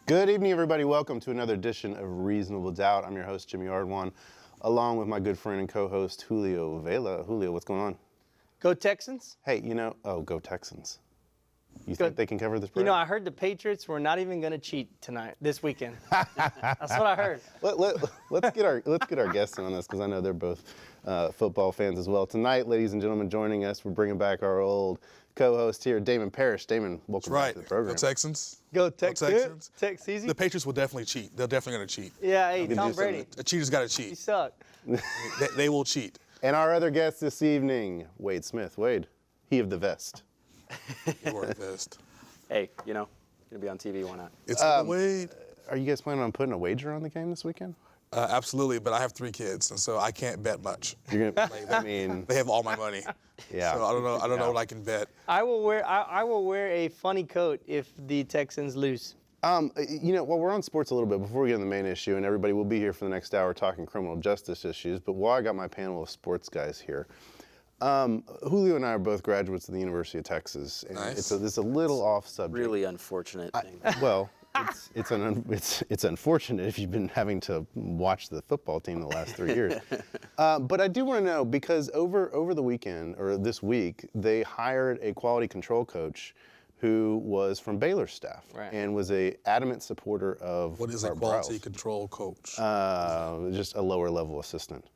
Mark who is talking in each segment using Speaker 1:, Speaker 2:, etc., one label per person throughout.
Speaker 1: Good evening, everybody. Welcome to another edition of Reasonable Doubt. I'm your host, Jimmy Ardwan, along with my good friend and co-host, Julio Vela. Julio, what's going on?
Speaker 2: Go Texans.
Speaker 1: Hey, go Texans. You think they can cover this spread?
Speaker 2: I heard the Patriots were not even going to cheat this weekend. That's what I heard.
Speaker 1: Let's get our guests in on this because I know they're both football fans as well. Tonight, ladies and gentlemen, joining us, we're bringing back our old co-host here, Damon Parrish. Damon, welcome back to the program.
Speaker 3: Go Texans.
Speaker 2: Go Texans.
Speaker 3: The Patriots will definitely cheat. They're definitely going to cheat.
Speaker 2: Yeah, hey, Tom Brady.
Speaker 3: A cheater's got to
Speaker 2: You
Speaker 3: cheat.
Speaker 2: suck.
Speaker 3: They will cheat.
Speaker 1: And our other guest this evening, Wade Smith. Wade, he of the vest.
Speaker 3: You wore the vest.
Speaker 4: Hey, gonna be on TV, why not?
Speaker 3: It's Wade.
Speaker 1: Are you guys planning on putting a wager on the game this weekend?
Speaker 3: Absolutely, but I have 3 kids, and so I can't bet much.
Speaker 1: You're gonna, I mean,
Speaker 3: They have all my money.
Speaker 1: yeah.
Speaker 3: So I don't know what I can bet.
Speaker 2: I will wear a funny coat if the Texans lose.
Speaker 1: Well, we're on sports a little bit before we get to the main issue, and everybody will be here for the next hour talking criminal justice issues. But while I got my panel of sports guys here, Julio and I are both graduates of the University of Texas, and
Speaker 3: Nice.
Speaker 1: it's a little off subject.
Speaker 4: Really unfortunate thing.
Speaker 1: Well, it's unfortunate if you've been having to watch the football team the last 3 years. But I do want to know, because over the weekend, or this week, they hired a quality control coach who was from Baylor's staff and was a adamant supporter of
Speaker 3: What is a
Speaker 1: Art
Speaker 3: quality
Speaker 1: Briles.
Speaker 3: control coach?
Speaker 1: Just a lower level assistant.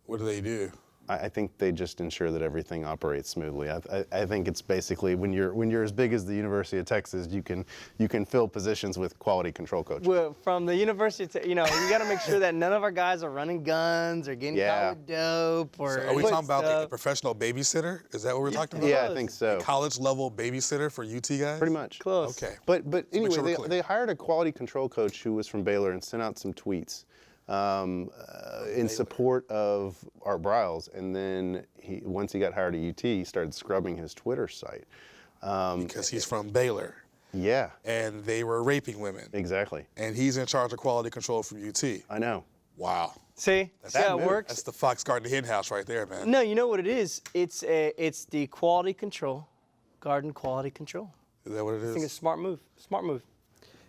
Speaker 3: What do they do?
Speaker 1: I think they just ensure that everything operates smoothly. I think it's basically when you're as big as the University of Texas, you can fill positions with quality control coaches.
Speaker 2: Well, from the University, you got to make sure that none of our guys are running guns or getting caught with dope or.
Speaker 3: So are we talking about
Speaker 2: stuff.
Speaker 3: a professional babysitter? Is that what we're talking about?
Speaker 1: Yeah, I think so.
Speaker 3: College level babysitter for UT guys?
Speaker 1: Pretty much.
Speaker 2: Close.
Speaker 3: Okay.
Speaker 1: But anyway,
Speaker 3: sure we're clear.
Speaker 1: they hired a quality control coach who was from Baylor and sent out some tweets in support of Art Briles, and then once he got hired at UT, he started scrubbing his Twitter site.
Speaker 3: Because he's from Baylor.
Speaker 1: Yeah.
Speaker 3: And they were raping women.
Speaker 1: Exactly.
Speaker 3: And he's in charge of quality control from UT.
Speaker 1: I know.
Speaker 3: Wow.
Speaker 2: See how it works?
Speaker 3: That's the fox guarding the hen house right there, man.
Speaker 2: No, you know what it is? It's the quality control, garden quality control.
Speaker 3: Is that what it
Speaker 2: I think
Speaker 3: is?
Speaker 2: it's a smart move. Smart move.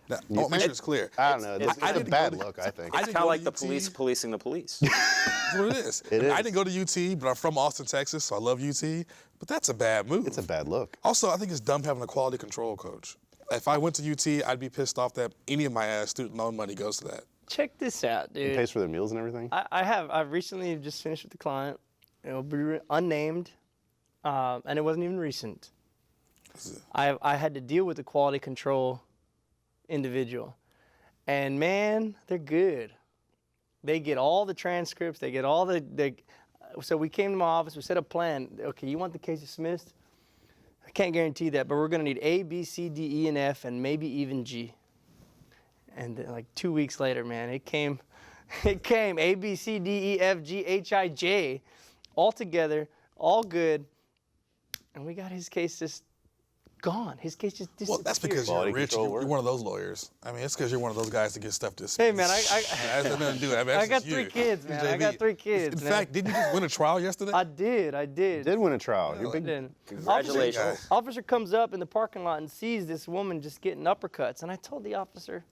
Speaker 3: Now, make sure it's clear.
Speaker 1: I don't know. It's a
Speaker 3: didn't
Speaker 1: bad
Speaker 3: go to-
Speaker 1: look, I think.
Speaker 4: It's kind of like the police policing the police.
Speaker 3: That's what it is.
Speaker 1: It is.
Speaker 3: I didn't go to UT, but I'm from Austin, Texas, so I love UT. But that's a bad move.
Speaker 1: It's a bad look.
Speaker 3: Also, I think it's dumb having a quality control coach. If I went to UT, I'd be pissed off that any of my student loan money goes to that.
Speaker 2: Check this out, dude.
Speaker 1: He pays for their meals and everything.
Speaker 2: I've recently just finished with the client. It'll be unnamed, and it wasn't even recent. I had to deal with the quality control individual, and man, they're good. They get all the transcripts. They get all the. So we came to my office. We set a plan. Okay, you want the case dismissed? I can't guarantee that, but we're gonna need A, B, C, D, E, and F, and maybe even G. And then, like 2 weeks later, man, it came A, B, C, D, E, F, G, H, I, J, all together, all good, and we got his case just gone. His case just disappeared.
Speaker 3: Well, that's because you're
Speaker 1: Quality
Speaker 3: rich.
Speaker 1: control
Speaker 3: You're
Speaker 1: work.
Speaker 3: one of those lawyers. I mean, it's because you're one of those guys that get stuff dismissed.
Speaker 2: Hey, man,
Speaker 3: That has nothing to do with it. I mean,
Speaker 2: I
Speaker 3: that's
Speaker 2: got
Speaker 3: just
Speaker 2: 3
Speaker 3: you.
Speaker 2: kids, man. I
Speaker 3: JB.
Speaker 2: got 3 kids,
Speaker 3: In
Speaker 2: man.
Speaker 3: fact, didn't you just win a trial yesterday?
Speaker 2: I did.
Speaker 1: You did win a trial. You're big.
Speaker 2: Then
Speaker 4: Congratulations.
Speaker 2: Officer comes up in the parking lot and sees this woman just getting uppercuts, and I told the officer,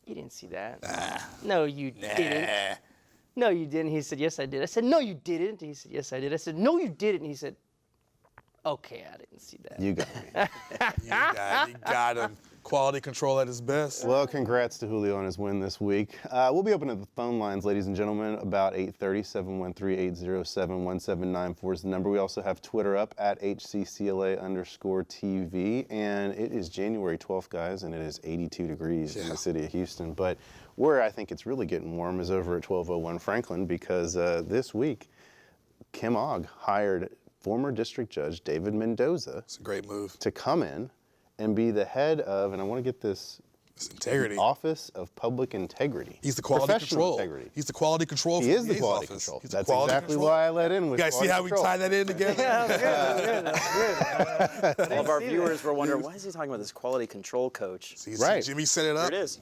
Speaker 2: "You didn't see that? No, you didn't. No, you didn't." He said, "Yes, I did." I said, "No, you didn't." He said, "Yes, I did." I said, "No, you didn't." He said, "Okay, I didn't see that."
Speaker 1: You got me.
Speaker 3: You got him. Quality control at its best.
Speaker 1: Well, congrats to Julio on his win this week. We'll be opening the phone lines, ladies and gentlemen, about 8:30. 713-807-1794 is the number. We also have Twitter up at HCCLA_TV. And it is January 12th, guys, and it is 82 degrees in the city of Houston. But where I think it's really getting warm is over at 1201 Franklin, because this week, Kim Ogg hired former district judge David Mendoza
Speaker 3: It's a great move.
Speaker 1: to come in and be the head of, and I want to get this,
Speaker 3: It's integrity.
Speaker 1: Office of Public Integrity.
Speaker 3: He's the quality
Speaker 1: Professional
Speaker 3: control.
Speaker 1: Integrity.
Speaker 3: He's the quality control.
Speaker 1: He
Speaker 3: for
Speaker 1: is the
Speaker 3: DA's
Speaker 1: quality
Speaker 3: office.
Speaker 1: control.
Speaker 3: He's the
Speaker 1: That's
Speaker 3: quality
Speaker 1: exactly
Speaker 3: control.
Speaker 1: why I let in with
Speaker 3: You guys see
Speaker 1: quality
Speaker 3: how we
Speaker 1: control.
Speaker 3: tie that in together?
Speaker 2: Yeah, that's good.
Speaker 4: All of our viewers were wondering, why is he talking about this quality control coach?
Speaker 3: See,
Speaker 1: Right.
Speaker 3: Jimmy set it up.
Speaker 4: There it is.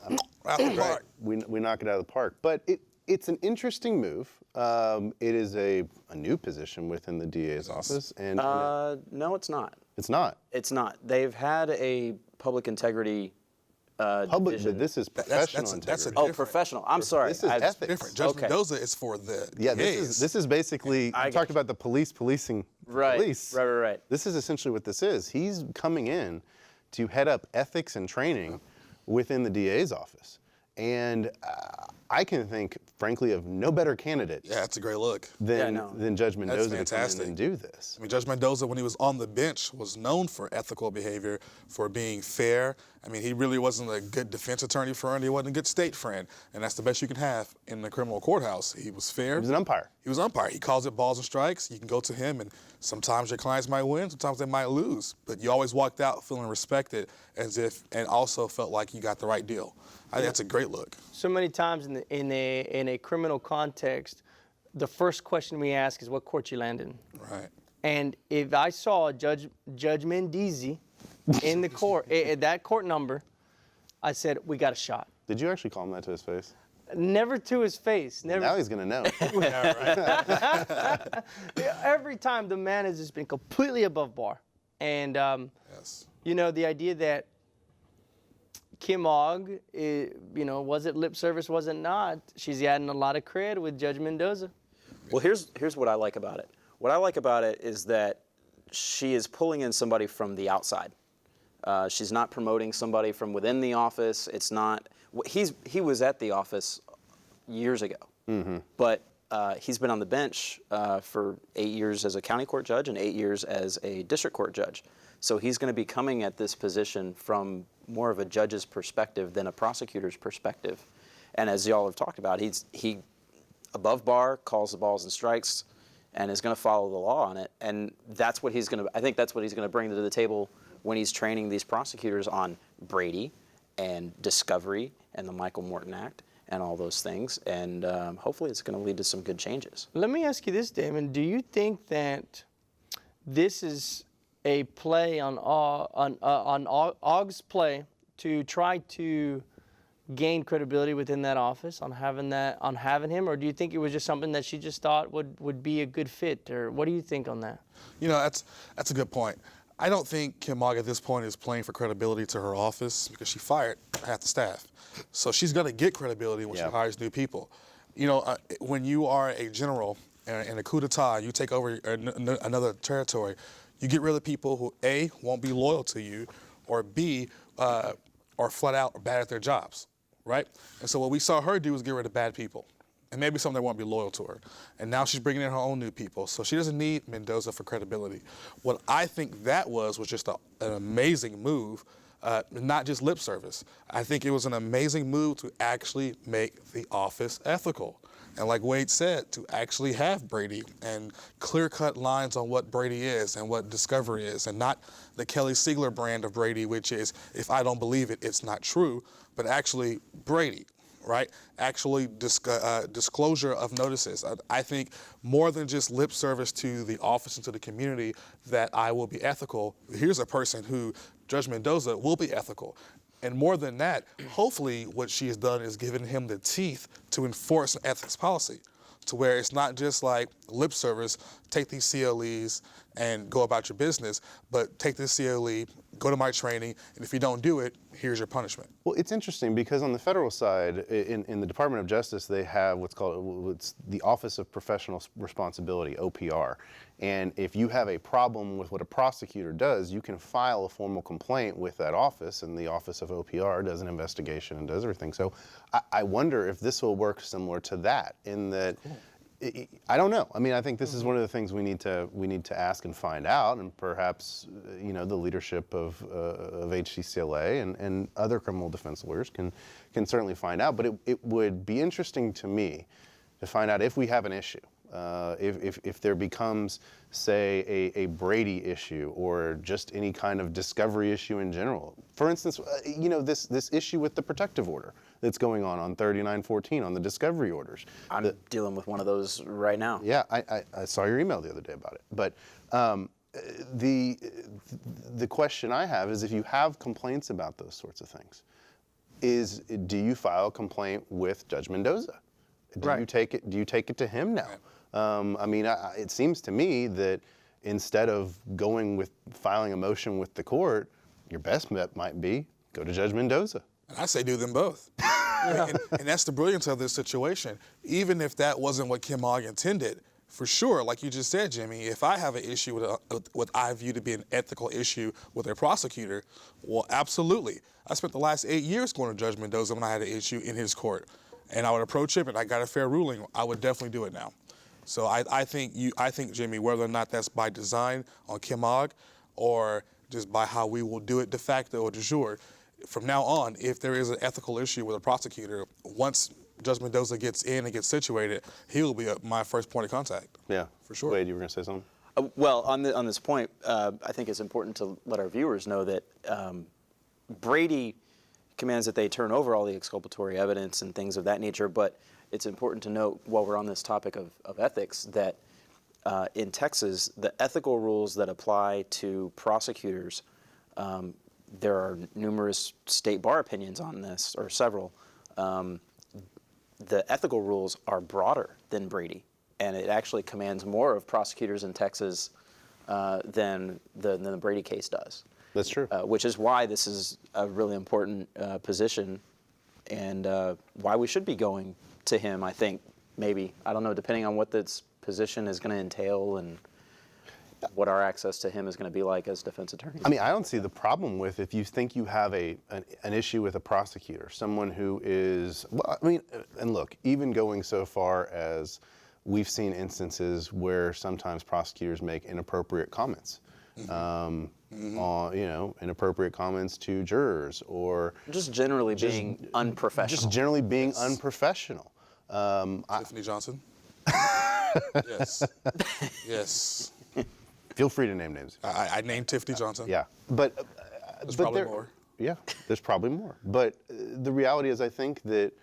Speaker 3: Out the park.
Speaker 1: We knock it out of the park. But it's an interesting move. It is a new position within the DA's office. And
Speaker 4: No, it's not.
Speaker 1: it's not.
Speaker 4: It's not. They've had a public integrity
Speaker 1: Public,
Speaker 4: division.
Speaker 1: but this is
Speaker 3: That's
Speaker 1: professional
Speaker 3: a
Speaker 1: integrity.
Speaker 4: Oh,
Speaker 3: different.
Speaker 4: professional. I'm sorry.
Speaker 1: This is
Speaker 4: I-
Speaker 1: ethics.
Speaker 3: Different. Judge
Speaker 4: Okay.
Speaker 3: Mendoza is for the
Speaker 1: Yeah,
Speaker 3: DAs.
Speaker 1: this is basically,
Speaker 4: I
Speaker 1: you talked
Speaker 4: got
Speaker 1: about the police policing the
Speaker 4: Right,
Speaker 1: police.
Speaker 4: right.
Speaker 1: This is essentially what this is. He's coming in to head up ethics and training within the DA's office. And I can think, frankly, of no better candidate
Speaker 3: Yeah, it's a great look.
Speaker 1: than,
Speaker 4: no.
Speaker 1: than Judge Mendoza to come in
Speaker 3: fantastic.
Speaker 1: and do this.
Speaker 3: I mean, Judge Mendoza, when he was on the bench, was known for ethical behavior, for being fair. I mean, he really wasn't a good defense attorney friend. He wasn't a good state friend. And that's the best you can have in the criminal courthouse. He was fair.
Speaker 1: He was an umpire.
Speaker 3: He was an umpire. He calls it balls and strikes. You can go to him, and sometimes your clients might win, sometimes they might lose. But you always walked out feeling respected, and also felt like you got the right deal. I think that's a great look.
Speaker 2: So many times in a criminal context, the first question we ask is what court you land in.
Speaker 3: Right.
Speaker 2: And if I saw Judge Mendoza in the court, at that court number, I said, we got a shot.
Speaker 1: Did you actually call him that to his face?
Speaker 2: Never to his face. Never.
Speaker 1: Now he's going to know.
Speaker 2: Every time the man has just been completely above bar. And,
Speaker 3: Yes.
Speaker 2: you know, the idea that Kim Og, you know, was it lip service, was it not? She's adding a lot of cred with Judge Mendoza.
Speaker 4: Well, here's what I like about it. What I like about it is that she is pulling in somebody from the outside. She's not promoting somebody from within the office. It's not. He was at the office years ago, but he's been on the bench for 8 years as a county court judge and 8 years as a district court judge. So he's going to be coming at this position from more of a judge's perspective than a prosecutor's perspective. And as y'all have talked about, he above bar calls the balls and strikes, and is going to follow the law on it. And that's what he's going to. I think that's what he's going to bring to the table when he's training these prosecutors on Brady and discovery and the Michael Morton Act and all those things. And hopefully, it's going to lead to some good changes.
Speaker 2: Let me ask you this, Damon. Do you think that this is a play on Ogg's play to try to gain credibility within that office on having him, or do you think it was just something that she just thought would be a good fit, or what do you think on that?
Speaker 3: You know, that's a good point. I don't think Kim Og at this point is playing for credibility to her office because she fired half the staff. So she's going to get credibility when she hires new people. You know, when you are a general in a coup d'etat, you take over another territory, you get rid of people who A, won't be loyal to you, or B, are flat out bad at their jobs, right? And so what we saw her do was get rid of bad people. And maybe some that won't be loyal to her. And now she's bringing in her own new people. So she doesn't need Mendoza for credibility. What I think that was just an amazing move, not just lip service. I think it was an amazing move to actually make the office ethical. And like Wade said, to actually have Brady and clear-cut lines on what Brady is and what Discovery is, and not the Kelly Siegler brand of Brady, which is, if I don't believe it, it's not true, but actually Brady. Right? Actually, disclosure of notices. I think more than just lip service to the office and to the community that I will be ethical. Here's a person who, Judge Mendoza, will be ethical. And more than that, hopefully what she has done is given him the teeth to enforce an ethics policy, to where it's not just like lip service, take these CLEs and go about your business, but take this CLE, go to my training, and if you don't do it, here's your punishment.
Speaker 1: Well, it's interesting because on the federal side, in the Department of Justice, they have what's the Office of Professional Responsibility, OPR. And if you have a problem with what a prosecutor does, you can file a formal complaint with that office, and the Office of OPR does an investigation and does everything. So I wonder if this will work similar to that, in that, I don't know. I mean, I think this is one of the things we need to ask and find out, and perhaps you know, the leadership of HCCLA and other criminal defense lawyers can certainly find out. But it would be interesting to me to find out if we have an issue, if there becomes, say, a Brady issue or just any kind of discovery issue in general. For instance, you know, this issue with the protective order that's going on 3914 on the discovery orders.
Speaker 4: I'm dealing with one of those right now.
Speaker 1: Yeah, I saw your email the other day about it. But the question I have is, if you have complaints about those sorts of things, do you file a complaint with Judge Mendoza? Do you take it to him now? I mean, it seems to me that instead of filing a motion with the court, your best bet might be go to Judge Mendoza.
Speaker 3: And I say do them both. And that's the brilliance of this situation. Even if that wasn't what Kim Mogg intended, for sure, like you just said, Jimmy, if I have an issue with what I view to be an ethical issue with a prosecutor, well, absolutely. I spent the last 8 years going to Judge Mendoza when I had an issue in his court. And I would approach him, and I got a fair ruling. I would definitely do it now. So I think, Jimmy, whether or not that's by design on Kim Mogg or just by how we will do it de facto or de jure, from now on, if there is an ethical issue with a prosecutor, once Judge Mendoza gets in and gets situated, he will be my first point of contact.
Speaker 1: Yeah,
Speaker 3: for sure.
Speaker 1: Wade, you were going to say something?
Speaker 4: Well, on this point, I think it's important to let our viewers know that Brady commands that they turn over all the exculpatory evidence and things of that nature, but it's important to note, while we're on this topic of ethics, that in Texas, the ethical rules that apply to prosecutors, there are numerous state bar opinions on this, or several. The ethical rules are broader than Brady, and it actually commands more of prosecutors in Texas than the Brady case does.
Speaker 1: That's true.
Speaker 4: Which is why this is a really important position, and why we should be going to him, I think, maybe. I don't know, depending on what this position is going to entail and what our access to him is going to be like as defense attorney.
Speaker 1: I mean, I don't see the problem with if you think you have an issue with a prosecutor, someone who is, well, I mean, and look, even going so far as we've seen instances where sometimes prosecutors make inappropriate comments. On, inappropriate comments to jurors, or
Speaker 4: just generally being unprofessional.
Speaker 1: Just generally being unprofessional.
Speaker 3: Tiffany Johnson. Yes. Yes.
Speaker 1: Feel free to name names.
Speaker 3: I named Tiffany Johnson.
Speaker 1: Yeah, but
Speaker 3: there's probably more.
Speaker 1: Yeah, there's probably more. But the reality is, I think that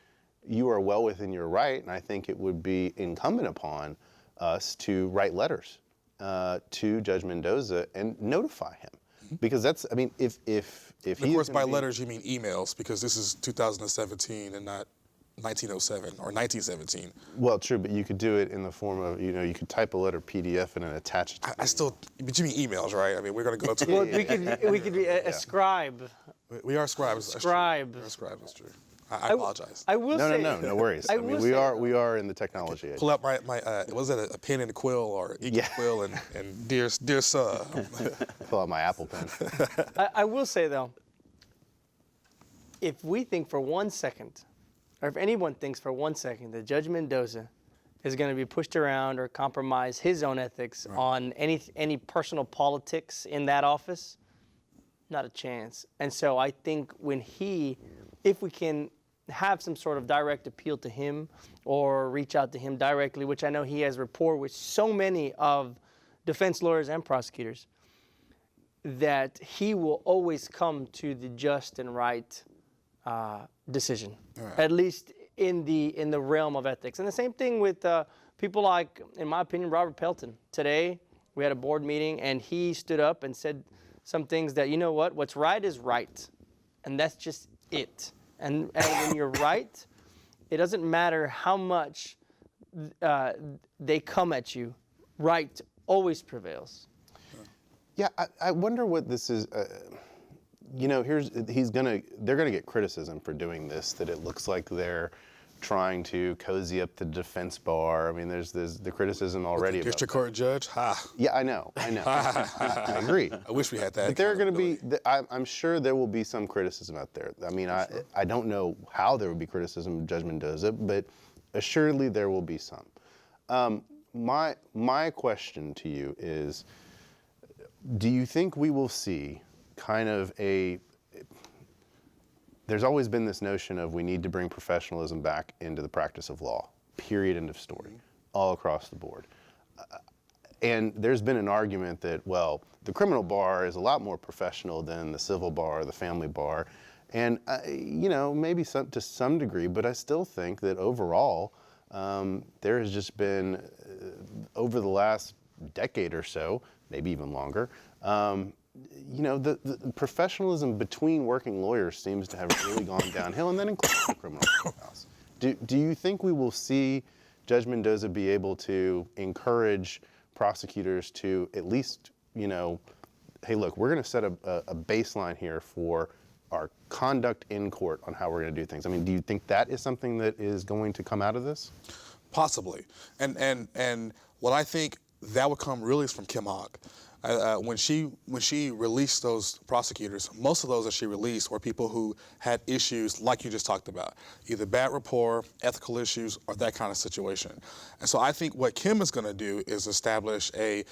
Speaker 1: you are well within your right, and I think it would be incumbent upon us to write letters to Judge Mendoza and notify him, because that's, I mean, if
Speaker 3: of course, by letters you mean emails, because this is 2017 and not 1907 or 1917.
Speaker 1: Well, true, but you could do it in the form of, you could type a letter PDF and then attach it to
Speaker 3: but you mean emails, right? I mean, we're going to go to.
Speaker 2: Well, we could be a scribe.
Speaker 3: We are scribes.
Speaker 2: Scribe.
Speaker 3: We're scribes, that's true. I apologize.
Speaker 2: I will say.
Speaker 1: No worries. I mean, we are in the technology age.
Speaker 3: Pull up my was that a pen and a quill, or ink and quill, and dear sir.
Speaker 1: Pull out my Apple Pen.
Speaker 2: I will say, though, if we think for 1 second, or if anyone thinks for 1 second that Judge Mendoza is going to be pushed around or compromise his own ethics on any personal politics in that office, not a chance. And so I think if we can have some sort of direct appeal to him or reach out to him directly, which I know he has rapport with so many of defense lawyers and prosecutors, that he will always come to the just and right decision, at least in the realm of ethics. And the same thing with people like, in my opinion, Robert Pelton. Today, we had a board meeting, and he stood up and said some things that, you know what's right is right, and that's just it. And when you're right, it doesn't matter how much they come at you. Right always prevails.
Speaker 1: Yeah, I wonder what this is. They're gonna get criticism for doing this. That it looks like they're trying to cozy up the defense bar. I mean, there's the criticism already.
Speaker 3: District court judge. Ha.
Speaker 1: Yeah, I know. I agree.
Speaker 3: I wish we had that.
Speaker 1: But there are going to be. I'm sure there will be some criticism out there. I mean, I don't know how there would be criticism of Judge Mendoza, but assuredly there will be some. My question to you is, do you think we will see kind of there's always been this notion of we need to bring professionalism back into the practice of law, period, end of story, all across the board. And there's been an argument that, well, the criminal bar is a lot more professional than the civil bar or the family bar. And, maybe to some degree, but I still think that overall, there has just been, over the last decade or so, maybe even longer, the professionalism between working lawyers seems to have really gone downhill, and then including the criminal courthouse. Do you think we will see Judge Mendoza be able to encourage prosecutors to at least, hey, look, we're going to set a baseline here for our conduct in court on how we're going to do things. I mean, do you think that is something that is going to come out of this?
Speaker 3: Possibly. And what I think that would come really is from Kim Ogg. When she released those prosecutors, most of those that she released were people who had issues like you just talked about, either bad rapport, ethical issues, or that kind of situation. And so I think what Kim is going to do is establish a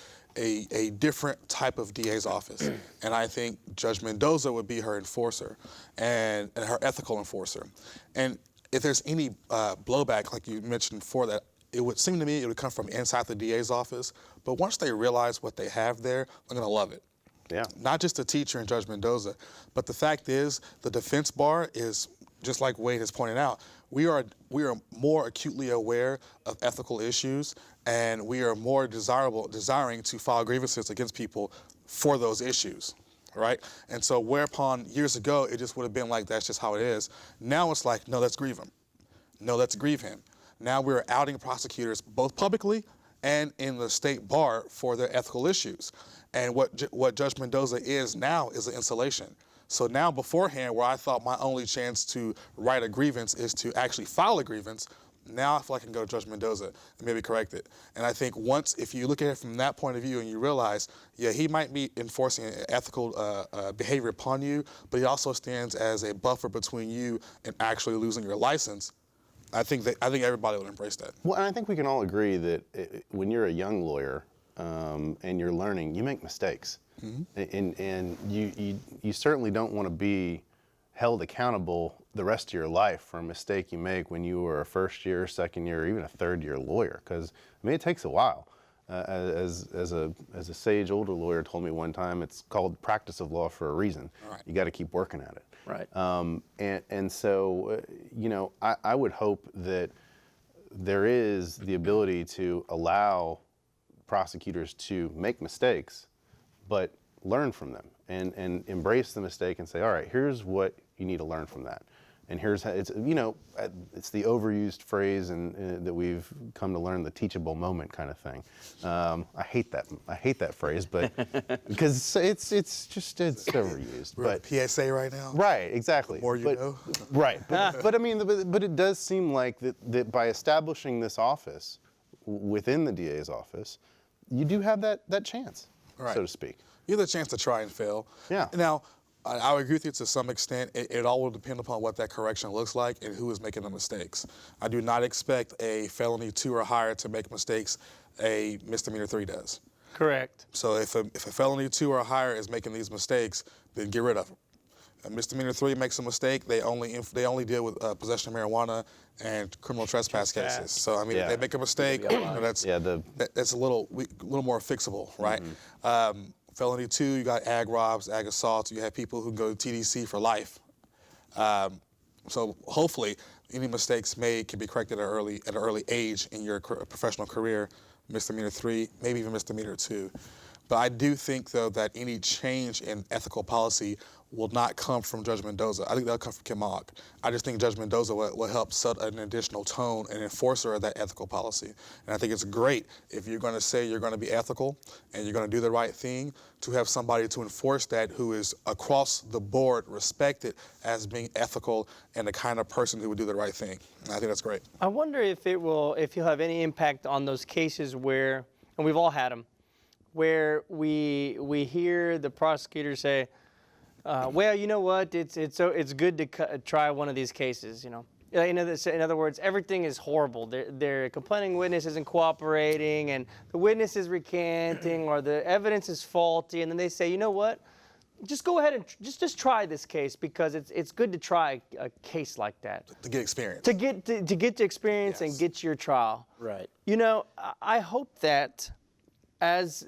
Speaker 3: different type of DA's office. And I think Judge Mendoza would be her enforcer and her ethical enforcer. And if there's any blowback, like you mentioned before, that it would seem to me it would come from inside the DA's office. But once they realize what they have there, they're going to love it.
Speaker 1: Yeah.
Speaker 3: Not just the teacher and Judge Mendoza, but the fact is the defense bar is, just like Wade has pointed out, we are more acutely aware of ethical issues, and we are more desiring to file grievances against people for those issues. Right? And so whereupon years ago, it just would have been like, that's just how it is. Now it's like, no, let's grieve him. No, let's grieve him. Now we're outing prosecutors both publicly and in the state bar for their ethical issues. And what Judge Mendoza is now is an insulation. So now beforehand, where I thought my only chance to write a grievance is to actually file a grievance, now I feel like I can go to Judge Mendoza and maybe correct it. And I think if you look at it from that point of view and you realize, yeah, he might be enforcing ethical behavior upon you, but he also stands as a buffer between you and actually losing your license, I think everybody would embrace that.
Speaker 1: Well, and I think we can all agree that when you're a young lawyer and you're learning, you make mistakes. Mm-hmm. And you certainly don't want to be held accountable the rest of your life for a mistake you make when you were a first year, second year, or even a third year lawyer. Because I mean, it takes a while. As a sage older lawyer told me one time, it's called practice of law for a reason. Right. You got to keep working at it.
Speaker 4: Right.
Speaker 1: And so, you know, I would hope that there is the ability to allow prosecutors to make mistakes, but learn from them and embrace the mistake and say, all right, here's what you need to learn from that. And here's how it's, you know, it's the overused phrase and that we've come to learn, the teachable moment kind of thing. I hate that phrase, but because it's overused.
Speaker 3: We're at PSA right now.
Speaker 1: Right, exactly.
Speaker 3: The more you know.
Speaker 1: Right, but I mean, but it does seem like that by establishing this office within the DA's office, you do have that chance,
Speaker 3: right,
Speaker 1: so to speak.
Speaker 3: You have the chance to try and fail. Yeah. Now, I would agree with you to some extent. It all will depend upon what that correction looks like and who is making the mistakes. I do not expect a felony 2 or higher to make mistakes a misdemeanor 3 does.
Speaker 2: Correct.
Speaker 3: So if a felony 2 or higher is making these mistakes, then get rid of them. A misdemeanor 3 makes a mistake, they only deal with possession of marijuana and criminal trespass cases. So I mean, if they make a mistake, that's a little more fixable, right? Mm-hmm. Felony 2, you got ag robs, ag assaults. You have people who go to TDC for life. So hopefully, any mistakes made can be corrected at an early age in your professional career. Misdemeanor 3, maybe even misdemeanor 2. But I do think, though, that any change in ethical policy will not come from Judge Mendoza. I think that'll come from Kim Ogg. I just think Judge Mendoza will help set an additional tone and enforcer of that ethical policy. And I think it's great if you're going to say you're going to be ethical and you're going to do the right thing, to have somebody to enforce that who is across the board respected as being ethical and the kind of person who would do the right thing. And I think that's great.
Speaker 2: I wonder if you'll have any impact on those cases where, and we've all had them, where we hear the prosecutor say, well, you know what? It's good to try one of these cases. You know, in other words, everything is horrible. Their complaining witness isn't cooperating, and the witness is recanting, or the evidence is faulty. And then they say, you know what? Just go ahead and just try this case, because it's good to try a case like that
Speaker 3: to get experience.
Speaker 2: To get to experience and get your trial.
Speaker 4: Right.
Speaker 2: You know, I hope that. His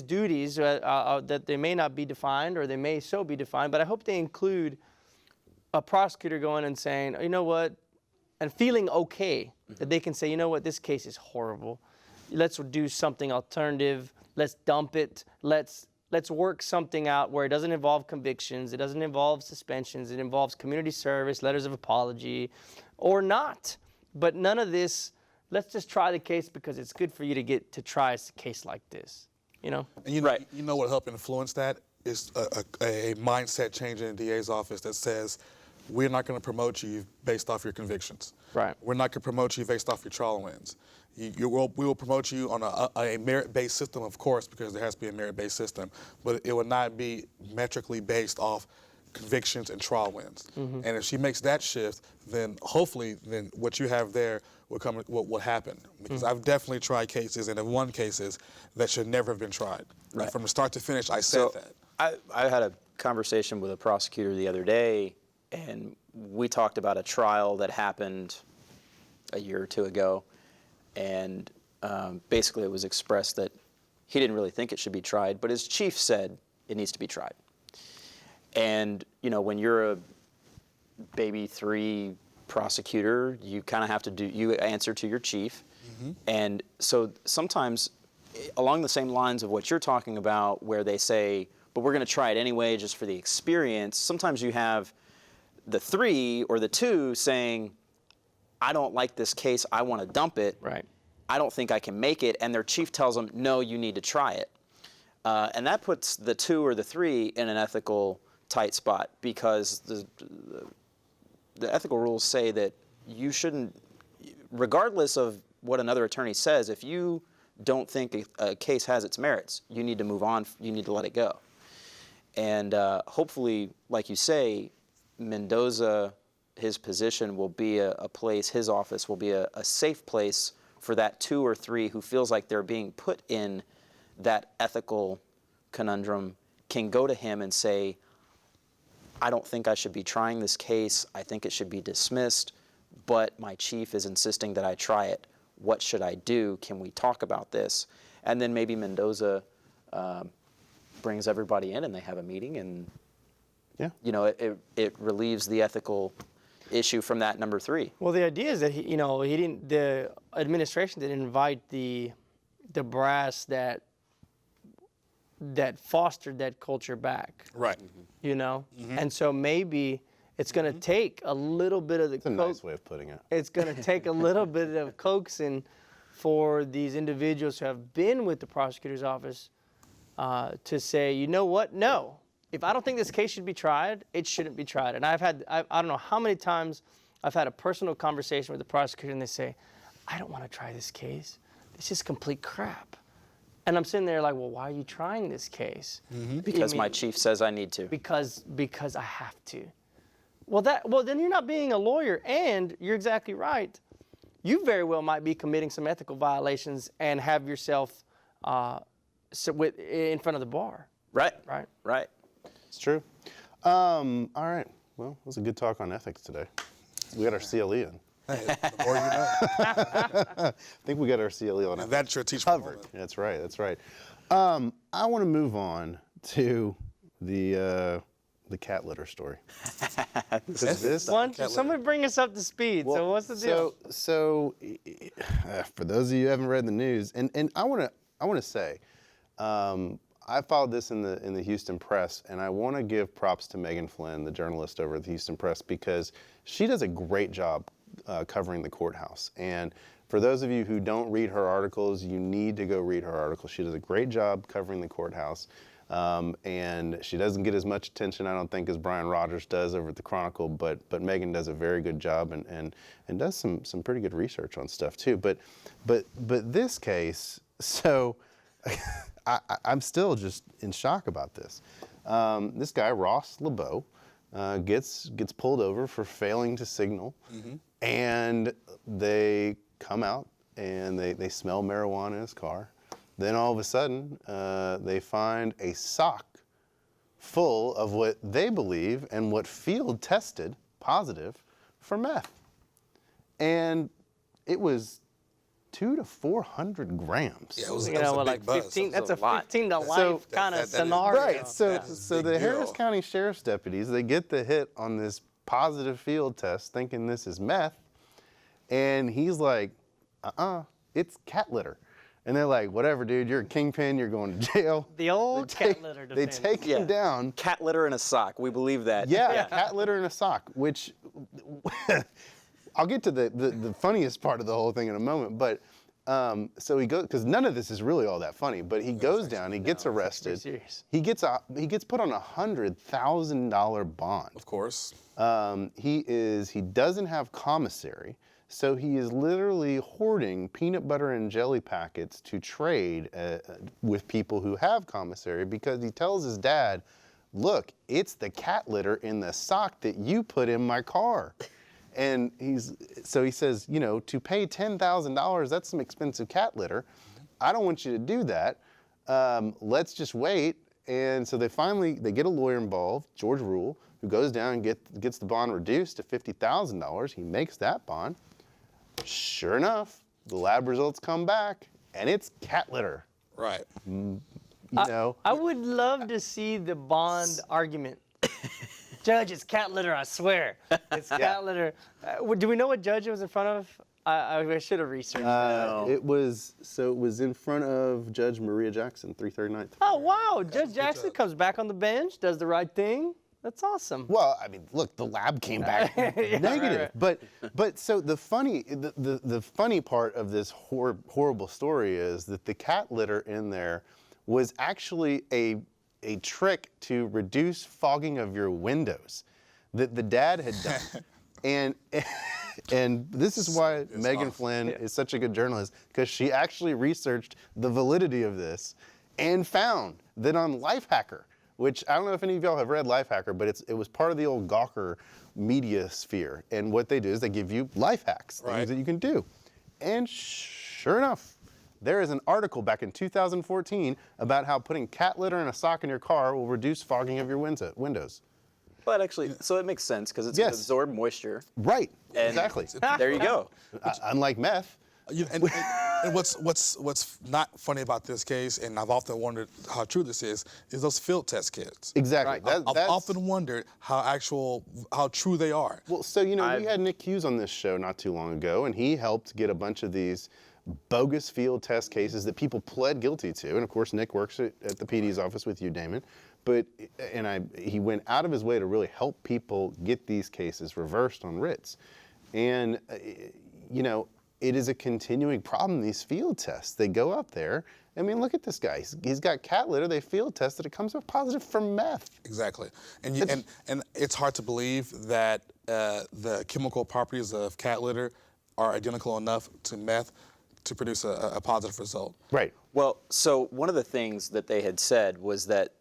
Speaker 2: duties that they may not be defined, or they may so be defined, but I hope they include a prosecutor going and saying, you know what, and feeling okay that they can say, you know what, this case is horrible. Let's do something alternative. Let's dump it. Let's work something out where it doesn't involve convictions. It doesn't involve suspensions. It involves community service, letters of apology, or not. But none of this. Let's just try the case because it's good for you to get to try a case like this, you know?
Speaker 3: And you know what helped influence that is a mindset change in the DA's office that says, we're not going to promote you based off your convictions.
Speaker 2: Right.
Speaker 3: We're not going to promote you based off your trial wins. We will promote you on a merit-based system, of course, because there has to be a merit-based system, but it will not be metrically based off convictions and trial wins. And if she makes that shift, then hopefully, then what you have there will happen. Because I've definitely tried cases and have won cases that should never have been tried.
Speaker 4: Right.
Speaker 3: And from the start to finish, I said that.
Speaker 4: I had a conversation with a prosecutor the other day, and we talked about a trial that happened a year or two ago, and basically it was expressed that he didn't really think it should be tried, but his chief said it needs to be tried. And, you know, when you're a baby 3 prosecutor, you kind of have to you answer to your chief. And so sometimes along the same lines of what you're talking about, where they say, but we're going to try it anyway just for the experience, sometimes you have the 3 or the 2 saying, I don't like this case, I want to dump it.
Speaker 2: Right.
Speaker 4: I don't think I can make it, and their chief tells them, no, you need to try it. And that puts the 2 or the 3 in an ethical tight spot, because the ethical rules say that you shouldn't, regardless of what another attorney says, if you don't think a case has its merits, you need to move on, you need to let it go. And hopefully, like you say, Mendoza, his position will be a place, his office will be a safe place for that 2 or 3 who feels like they're being put in that ethical conundrum, can go to him and say, I don't think I should be trying this case, I think it should be dismissed, but my chief is insisting that I try it. What should I do? Can we talk about this? And then maybe Mendoza brings everybody in and they have a meeting, and you know, it relieves the ethical issue from that number 3.
Speaker 2: Well, the idea is that the administration didn't invite the brass that fostered that culture back.
Speaker 3: Right.
Speaker 2: You know, and so maybe it's going to take a little bit of the.
Speaker 1: It's a nice way of putting it.
Speaker 2: It's going to take a little bit of coaxing for these individuals who have been with the prosecutor's office to say, you know what? No, if I don't think this case should be tried, it shouldn't be tried. And I don't know how many times I've had a personal conversation with the prosecutor, and they say, I don't want to try this case. This is complete crap. And I'm sitting there like, well, why are you trying this case?
Speaker 4: Because my chief says I need to.
Speaker 2: Because I have to. Well, then you're not being a lawyer, and you're exactly right. You very well might be committing some ethical violations and have yourself in front of the bar.
Speaker 4: Right.
Speaker 2: Right.
Speaker 4: Right.
Speaker 1: It's true. All right. Well, it was a good talk on ethics today. We got our CLE in.
Speaker 3: Hey, the more you know.
Speaker 1: I think we got our CLE on.
Speaker 3: And that's your teachable
Speaker 1: covered.
Speaker 3: moment.
Speaker 1: That's right. That's right. I want to move on to the cat litter story.
Speaker 2: Somebody bring us up to speed.
Speaker 1: Well,
Speaker 2: so what's the deal?
Speaker 1: So for those of you who haven't read the news, and I want to say, I followed this in the Houston Press, and I want to give props to Megan Flynn, the journalist over at the Houston Press, because she does a great job covering the courthouse. And for those of you who don't read her articles, you need to go read her articles. She does a great job covering the courthouse. And she doesn't get as much attention, I don't think, as Brian Rogers does over at the Chronicle, but Megan does a very good job and does some pretty good research on stuff too. But this case, so I'm still just in shock about this. This guy, Ross LeBeau, gets pulled over for failing to signal, and they come out and they smell marijuana in his car. Then all of a sudden, they find a sock full of what they believe and what field tested positive for meth. And it was 200 to 400 grams.
Speaker 3: Yeah, it was,
Speaker 2: You
Speaker 3: that
Speaker 2: know,
Speaker 3: was a
Speaker 2: like
Speaker 3: big buzz.
Speaker 2: 15. That's a
Speaker 4: lot.
Speaker 2: 15 to life
Speaker 1: So-
Speaker 2: kind of
Speaker 3: that is-
Speaker 2: scenario.
Speaker 1: Right, so
Speaker 3: That's a
Speaker 1: the
Speaker 3: big
Speaker 1: Harris
Speaker 3: deal.
Speaker 1: County Sheriff's deputies, they get the hit on this positive field test thinking this is meth, and he's like, it's cat litter. And they're like, whatever, dude, you're a kingpin, you're going to jail.
Speaker 2: The old cat litter
Speaker 1: They
Speaker 2: defense.
Speaker 1: take him down.
Speaker 4: Cat litter in a sock. We believe that.
Speaker 1: Yeah, cat litter in a sock, which I'll get to the funniest part of the whole thing in a moment, but So he goes, because none of this is really all that funny, but he goes down, he gets arrested.
Speaker 2: serious.
Speaker 1: He gets put on a $100,000 bond.
Speaker 3: Of course.
Speaker 1: He doesn't have commissary, so he is literally hoarding peanut butter and jelly packets to trade with people who have commissary, because he tells his dad, look, it's the cat litter in the sock that you put in my car. And he says, you know, to pay $10,000, that's some expensive cat litter. I don't want you to do that. Let's just wait. And so they get a lawyer involved, George Rule, who goes down and gets the bond reduced to $50,000. He makes that bond. Sure enough, the lab results come back, and it's cat litter.
Speaker 3: Right.
Speaker 1: You know.
Speaker 2: I would love to see the bond argument. Judge, it's cat litter, I swear. It's cat litter. Do we know what judge it was in front of? I should have researched that.
Speaker 1: It was in front of Judge Maria Jackson, 339th.
Speaker 2: Oh, wow. Judge Jackson comes back on the bench, does the right thing. That's awesome.
Speaker 1: Well, I mean, look, the lab came back negative.
Speaker 2: Right.
Speaker 1: But so the funny part of this horrible story is that the cat litter in there was actually a trick to reduce fogging of your windows that the dad had done. And this is why Megan Flynn is such a good journalist, because she actually researched the validity of this and found that on Lifehacker, which I don't know if any of y'all have read Lifehacker, but it was part of the old Gawker media sphere. And what they do is they give you life hacks, things that you can do. And sure enough, there is an article back in 2014 about how putting cat litter in a sock in your car will reduce fogging of your windows.
Speaker 4: But actually, so it makes sense because it's going to absorb moisture.
Speaker 1: Right,
Speaker 4: And
Speaker 1: exactly.
Speaker 4: There you go.
Speaker 1: Unlike meth.
Speaker 3: And what's not funny about this case, and I've often wondered how true this is those field test kits.
Speaker 1: Exactly.
Speaker 3: Right. I've often wondered how true they are.
Speaker 1: Well, so, you know, we had Nick Hughes on this show not too long ago, and he helped get a bunch of these bogus field test cases that people pled guilty to. And of course, Nick works at the PD's office with you, Damon. He went out of his way to really help people get these cases reversed on writs. And, you know, it is a continuing problem, these field tests. They go up there. I mean, look at this guy. He's got cat litter. They field tested. It comes up positive for meth.
Speaker 3: Exactly. And it's hard to believe that the chemical properties of cat litter are identical enough to meth to produce a positive result.
Speaker 1: Right.
Speaker 4: Well, so one of the things that they had said was that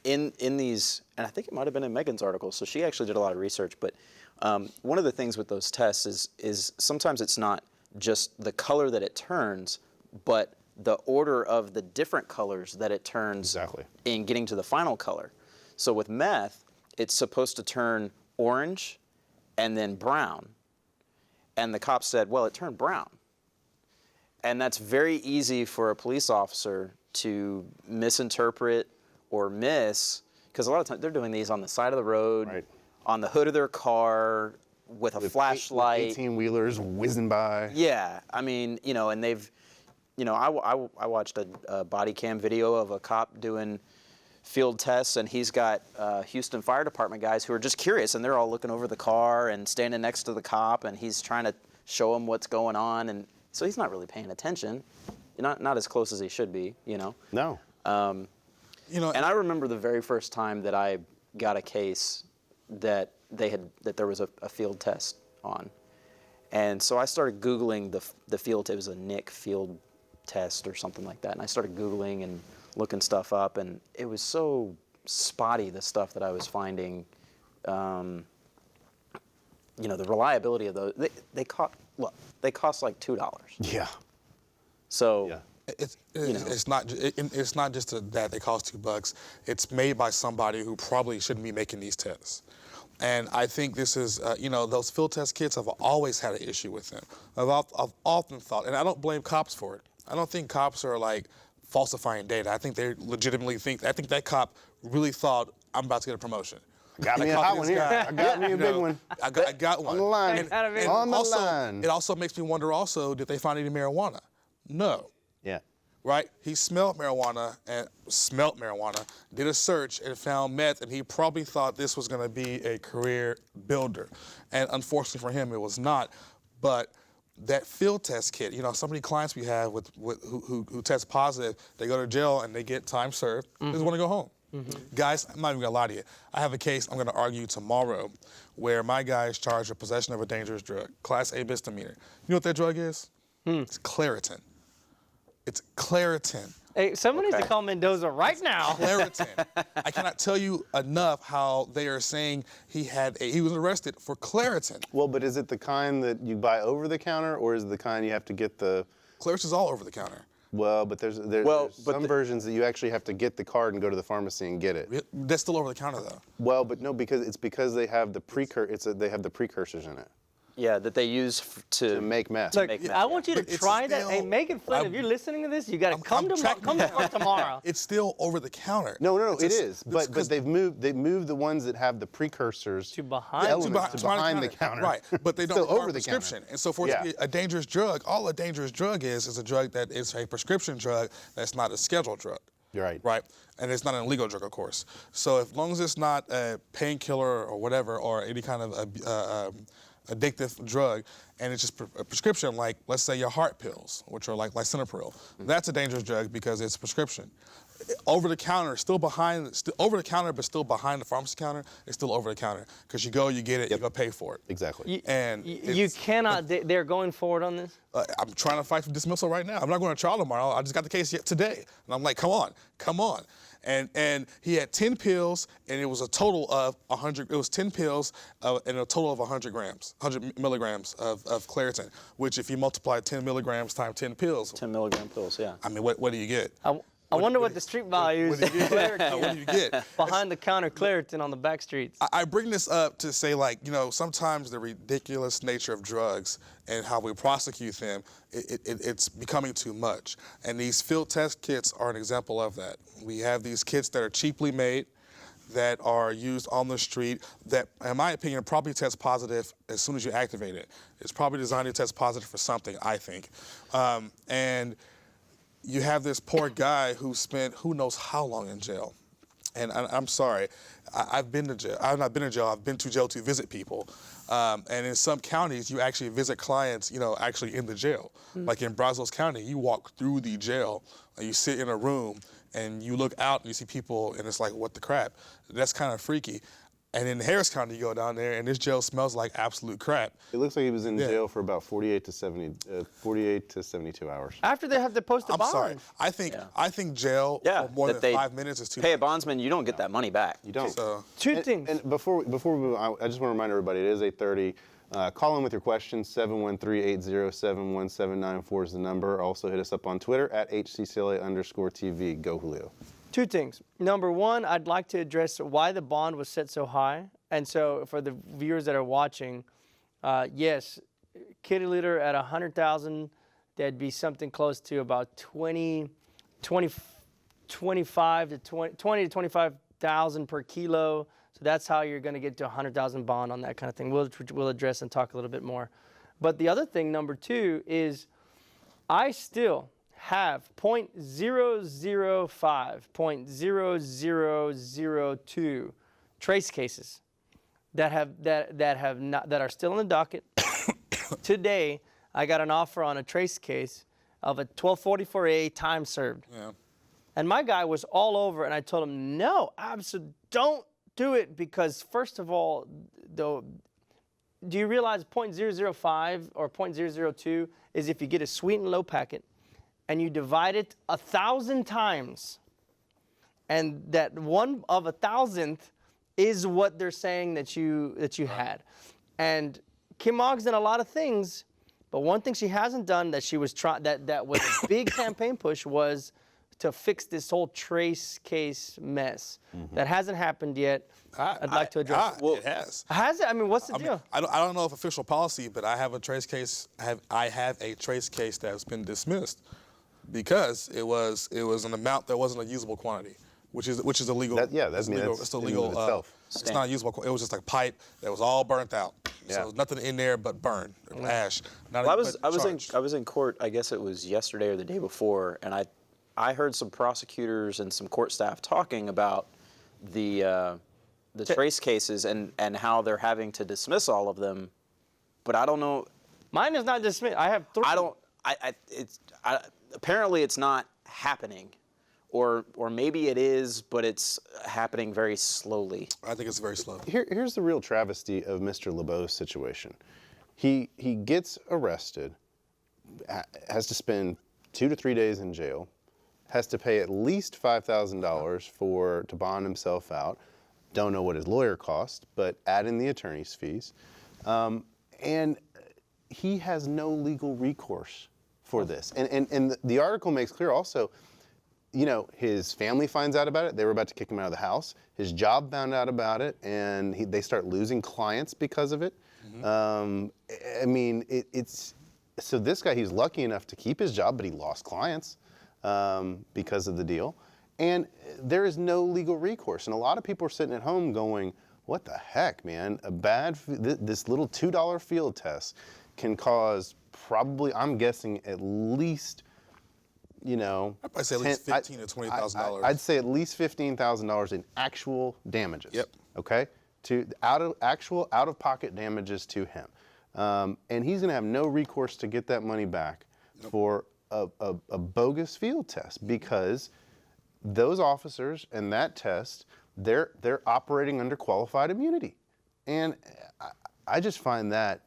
Speaker 4: in these, and I think it might have been in Megan's article, so she actually did a lot of research, but one of the things with those tests is sometimes it's not just the color that it turns, but the order of the different colors that it turns in getting to the final color. So with meth, it's supposed to turn orange and then brown. And the cop said, well, it turned brown. And that's very easy for a police officer to misinterpret or miss, because a lot of times they're doing these on the side of the road, on the hood of their car, with a flashlight.
Speaker 1: 18-wheelers whizzing by.
Speaker 4: Yeah, I mean, you know, and they've, you know, I watched a body cam video of a cop doing field tests, and he's got Houston Fire Department guys who are just curious, and they're all looking over the car and standing next to the cop, and he's trying to show them what's going on, and so he's not really paying attention, not as close as he should be, you know.
Speaker 1: No.
Speaker 3: You know,
Speaker 4: and I remember the very first time that I got a case that there was a field test on, and so I started Googling the field. It was a Nick field test or something like that, and I started Googling and looking stuff up, and it was so spotty, the stuff that I was finding. You know, the reliability of those, they cost like $2.
Speaker 1: Yeah.
Speaker 4: So.
Speaker 1: Yeah.
Speaker 3: It's not just that they cost $2. It's made by somebody who probably shouldn't be making these tests. And I think this is, you know, those field test kits, I've always had an issue with them. I've often thought, and I don't blame cops for it. I don't think cops are like falsifying data. I think they legitimately I think that cop really thought, I'm about to get a promotion.
Speaker 1: Got me a hot one here. I got me a big one.
Speaker 3: I got one.
Speaker 1: On the line. On the line.
Speaker 3: It also makes me wonder also, did they find any marijuana? No.
Speaker 1: Yeah.
Speaker 3: Right? He smelled marijuana, did a search and found meth, and he probably thought this was going to be a career builder. And unfortunately for him, it was not. But that field test kit, so many clients we have who test positive, they go to jail and they get time served, they just want to go home. Guys, I'm not even gonna lie to you. I have a case I'm gonna argue tomorrow where my guy is charged with possession of a dangerous drug, Class A misdemeanor. You know what that drug is? It's Claritin. It's Claritin.
Speaker 2: Hey, someone needs to call Mendoza right now.
Speaker 3: Claritin. I cannot tell you enough how they are saying he was arrested for Claritin.
Speaker 1: Well, but is it the kind that you buy over the counter, or is it the kind you have to get the?
Speaker 3: Claritin's all over the counter.
Speaker 1: Well, but there's some versions that you actually have to get the card and go to the pharmacy and get it.
Speaker 3: That's still over the counter though.
Speaker 1: Well, but no, because they have the they have the precursors in it.
Speaker 4: Yeah, that they use to
Speaker 1: make meth.
Speaker 2: Look,
Speaker 4: make meth,
Speaker 2: I want you to
Speaker 3: But
Speaker 2: try
Speaker 3: it's
Speaker 2: that. Hey,
Speaker 3: still-
Speaker 2: Megan Flynn, if you're listening to this, you got to come to work tomorrow.
Speaker 3: It's still over the counter.
Speaker 1: No, it
Speaker 3: It's
Speaker 1: is. But they've moved the ones that have the precursors
Speaker 2: To behind-
Speaker 1: the elements
Speaker 3: to
Speaker 1: to behind the counter.
Speaker 3: Right, but they don't
Speaker 1: Still
Speaker 3: require
Speaker 1: over
Speaker 3: a
Speaker 1: the
Speaker 3: prescription.
Speaker 1: counter.
Speaker 3: And so for it to be a dangerous drug, all a dangerous drug is a drug that is a prescription drug that's not a scheduled drug.
Speaker 1: You're right.
Speaker 3: Right, and it's not an illegal drug, of course. So as long as it's not a painkiller or whatever, or any kind of addictive drug, and it's just a prescription, like let's say your heart pills, which are like lisinopril. That's a dangerous drug because it's prescription. Over the counter, over the counter, but still behind the pharmacy counter, it's still over the counter because you go, you get it, you go pay for it.
Speaker 1: Exactly.
Speaker 2: You cannot. They're going forward on this.
Speaker 3: I'm trying to fight for dismissal right now. I'm not going to trial tomorrow. I just got the case yet today, and I'm like, come on. And he had 10 pills, and it was a total of 100. It was 10 pills and a total of 100 milligrams of Claritin, which if you multiply 10 milligrams times 10 pills,
Speaker 4: 10 milligram pills. Yeah.
Speaker 3: I mean, what do you get?
Speaker 2: I wonder what the street value is.
Speaker 3: What do you get?
Speaker 2: Behind the counter Claritin on the back streets.
Speaker 3: I bring this up to say, sometimes the ridiculous nature of drugs and how we prosecute them, it's becoming too much. And these field test kits are an example of that. We have these kits that are cheaply made, that are used on the street, that, in my opinion, probably test positive as soon as you activate it. It's probably designed to test positive for something, I think. And you have this poor guy who spent who knows how long in jail. And I'm sorry, I've been to jail. I've not been in jail, I've been to jail to visit people. And in some counties, you actually visit clients, actually in the jail. Like in Brazos County, you walk through the jail, and you sit in a room, and you look out and you see people, and it's like, what the crap? That's kind of freaky. And in Harris County, you go down there, and this jail smells like absolute crap.
Speaker 1: It looks like he was in jail for about 48 to 72 hours.
Speaker 2: After they have to post a bond.
Speaker 3: I'm sorry. I think jail for more than 5 minutes is too
Speaker 4: Pay a
Speaker 3: much.
Speaker 4: bondsman, you don't get that money back.
Speaker 1: You don't.
Speaker 3: So,
Speaker 2: Two things.
Speaker 1: And before we move on, I just want to remind everybody, it is 8:30. Call in with your questions. 713-807-1794 is the number. Also hit us up on Twitter at HCCLA_TV. Go Julio.
Speaker 2: Two things. Number one, I'd like to address why the bond was set so high. And so for the viewers that are watching, yes, kitty litter at 100,000, that'd be something close to about 25 to 25,000 per kilo. So that's how you're going to get to 100,000 bond on that kind of thing. We'll address and talk a little bit more. But the other thing, number two, is I still have 0.005, 0.0002 trace cases that are still in the docket. Today, I got an offer on a trace case of a 1244A time served.
Speaker 3: yeah.
Speaker 2: And my guy was all over, and I told him, no, absolutely don't do it, because first of all, do you realize 0.005 or 0.002 is if you get a sweet and low packet and you divide it 1,000 times, and that 1 of 1,000th is what they're saying that you had. And Kim Mogg's done a lot of things, but one thing she hasn't done that she was that was a big campaign push was to fix this whole trace case mess. That hasn't happened yet. I'd like to address it.
Speaker 3: It has.
Speaker 2: Has it? I mean, what's the deal?
Speaker 3: I don't know if official policy, but I have a trace case. I have a trace case that's been dismissed because it was an amount that wasn't a usable quantity, which is illegal.
Speaker 1: That's
Speaker 3: it's illegal.
Speaker 1: itself.
Speaker 3: It's not usable. It was just like pipe that was all burnt out.
Speaker 1: Yeah.
Speaker 3: So there's nothing in there but burn, ash.
Speaker 4: Well, I was in court. I guess it was yesterday or the day before, and I heard some prosecutors and some court staff talking about the trace cases and how they're having to dismiss all of them, but I don't know.
Speaker 2: Mine is not dismissed. I have 3.
Speaker 4: Apparently it's not happening, or maybe it is, but it's happening very slowly.
Speaker 3: I think it's very slow.
Speaker 1: Here's the real travesty of Mr. LeBeau's situation. He gets arrested, has to spend 2 to 3 days in jail, has to pay at least $5,000 to bond himself out. Don't know what his lawyer cost, but add in the attorney's fees. And he has no legal recourse for this. And the article makes clear also, you know, his family finds out about it. They were about to kick him out of the house. His job found out about it, and they start losing clients because of it. I mean, it's so this guy, he's lucky enough to keep his job, but he lost clients because of the deal. And there is no legal recourse. And a lot of people are sitting at home going, what the heck, man? This little $2 field test can cause probably, I'm guessing, at least, you know,
Speaker 3: I'd probably say at least $15,000 to $20,000.
Speaker 1: I'd say at least $15,000 in actual damages.
Speaker 3: Yep.
Speaker 1: Okay. Out of pocket damages to him, and he's going to have no recourse to get that money back for a bogus field test, because those officers and that test, they're operating under qualified immunity, and I just find that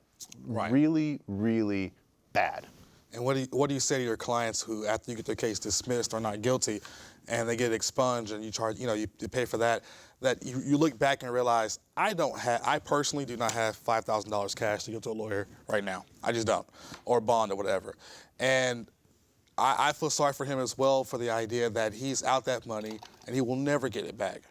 Speaker 1: really, really bad.
Speaker 3: And what do you say to your clients who, after you get their case dismissed or not guilty, and they get expunged and you charge, you know, you pay for that, that you look back and realize, I personally do not have $5,000 cash to give to a lawyer right now. I just don't, or bond or whatever. And I feel sorry for him as well, for the idea that he's out that money and he will never get it back.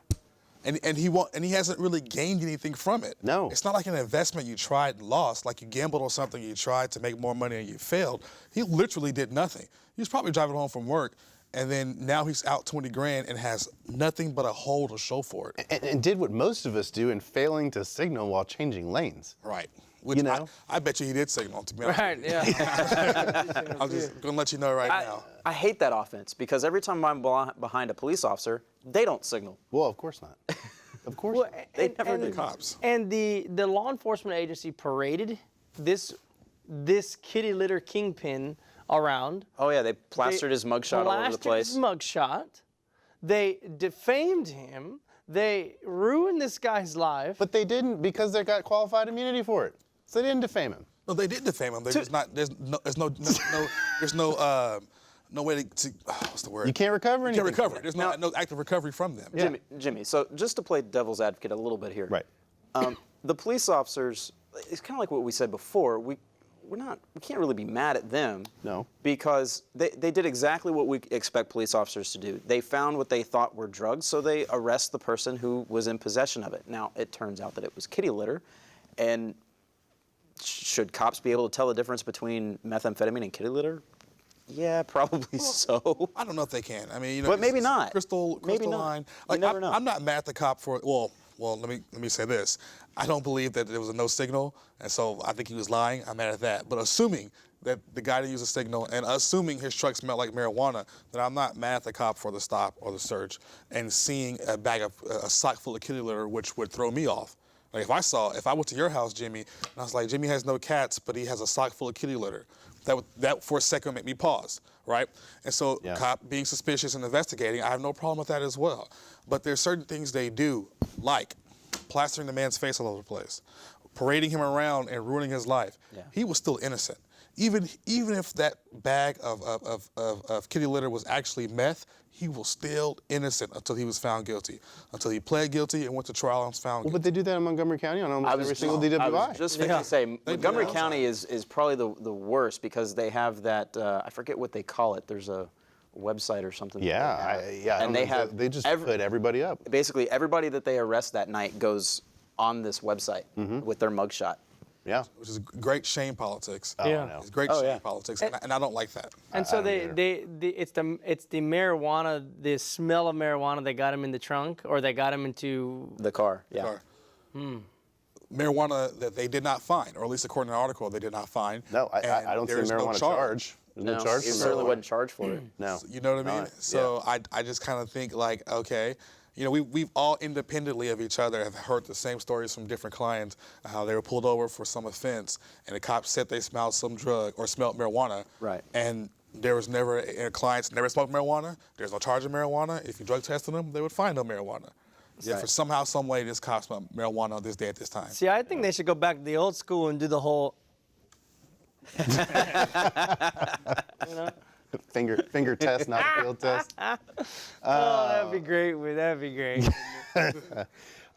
Speaker 3: And he hasn't really gained anything from it.
Speaker 1: No.
Speaker 3: It's not like an investment you tried and lost, like you gambled on something you tried to make more money and you failed. He literally did nothing. He was probably driving home from work, and then now he's out 20 grand and has nothing but a hole to show for it.
Speaker 1: And did what most of us do in failing to signal while changing lanes.
Speaker 3: Right. Which,
Speaker 1: you know?
Speaker 3: I bet you he did signal, to be honest.
Speaker 2: Right, yeah.
Speaker 3: I'm just going to let you know right now.
Speaker 4: I hate that offense, because every time I'm behind a police officer, they don't signal.
Speaker 1: Well, of course not. Of course
Speaker 2: Well,
Speaker 1: not.
Speaker 4: They never
Speaker 3: The
Speaker 4: do.
Speaker 3: cops.
Speaker 2: And the law enforcement agency paraded this kitty litter kingpin around.
Speaker 4: Oh yeah, they plastered his mugshot all over the place.
Speaker 2: His mugshot. They defamed him. They ruined this guy's life.
Speaker 1: But they didn't, because they got qualified immunity for it. So they didn't defame him.
Speaker 3: No, they did defame him. There's no way to what's the word?
Speaker 1: You can't recover
Speaker 3: You
Speaker 1: anything.
Speaker 3: can't recover. There's no active recovery from them.
Speaker 1: Yeah.
Speaker 4: Jimmy, so just to play devil's advocate a little bit here.
Speaker 1: Right.
Speaker 4: The police officers, it's kind of like what we said before. We can't really be mad at them.
Speaker 1: No.
Speaker 4: Because they did exactly what we expect police officers to do. They found what they thought were drugs, so they arrest the person who was in possession of it. Now, it turns out that it was kitty litter, and should cops be able to tell the difference between methamphetamine and kitty litter? Yeah, probably so.
Speaker 3: I don't know if they can. I mean, you know,
Speaker 4: But maybe not.
Speaker 3: Crystal
Speaker 4: Maybe not.
Speaker 3: line.
Speaker 4: You
Speaker 3: Like,
Speaker 4: never know.
Speaker 3: I'm not mad at the cop for well. Let me say this. I don't believe that there was a no signal, and so I think he was lying. I'm mad at that. But assuming that the guy didn't use a signal, and assuming his truck smelled like marijuana, then I'm not mad at the cop for the stop or the search. And seeing a sock full of kitty litter, which would throw me off. Like if I went to your house, Jimmy, and I was like, Jimmy has no cats, but he has a sock full of kitty litter, that for a second would make me pause, right? And so cop being suspicious and investigating, I have no problem with that as well. But there's certain things they do, like plastering the man's face all over the place, parading him around and ruining his life.
Speaker 4: Yeah.
Speaker 3: He was still innocent. Even if that bag of kitty litter was actually meth, he was still innocent until he was found guilty. Until he pled guilty and went to trial and was found guilty.
Speaker 1: But they do that in Montgomery County on almost every single DWI.
Speaker 4: I was just going to say, Montgomery
Speaker 3: that.
Speaker 4: County is probably the worst, because they have that, I forget what they call it. There's a website or something.
Speaker 1: And they just put everybody up.
Speaker 4: Basically, everybody that they arrest that night goes on this website with their mugshot.
Speaker 1: Yeah.
Speaker 3: Which is great shame politics.
Speaker 2: Yeah.
Speaker 1: no.
Speaker 3: It's great shame politics, and I don't like that.
Speaker 2: And so it's the marijuana, the smell of marijuana that got him in the trunk, or that got him into
Speaker 4: The car, yeah.
Speaker 3: Or marijuana that they did not find, or at least according to the article, they did not find.
Speaker 1: No, I don't see a
Speaker 3: there's no
Speaker 1: marijuana charge. There's no charge
Speaker 4: he
Speaker 1: for
Speaker 4: certainly
Speaker 1: marijuana.
Speaker 4: wasn't charged for it.
Speaker 1: No.
Speaker 3: You know what I mean?
Speaker 1: No,
Speaker 3: So I just kind of think like, okay, You know, we've all independently of each other have heard the same stories from different clients, how they were pulled over for some offense, and the cops said they smelled some drug or smelled marijuana.
Speaker 4: Right.
Speaker 3: And there was never, clients never smoked marijuana. There's no charge of marijuana. If you drug tested them, they would find no marijuana. Yet
Speaker 4: Right.
Speaker 3: for somehow, some way, this cop smelled marijuana on this day at this time.
Speaker 2: See, I think they should go back to the old school and do the whole. You know?
Speaker 1: Finger test, not a field test.
Speaker 2: Oh, that'd be great. That'd be great.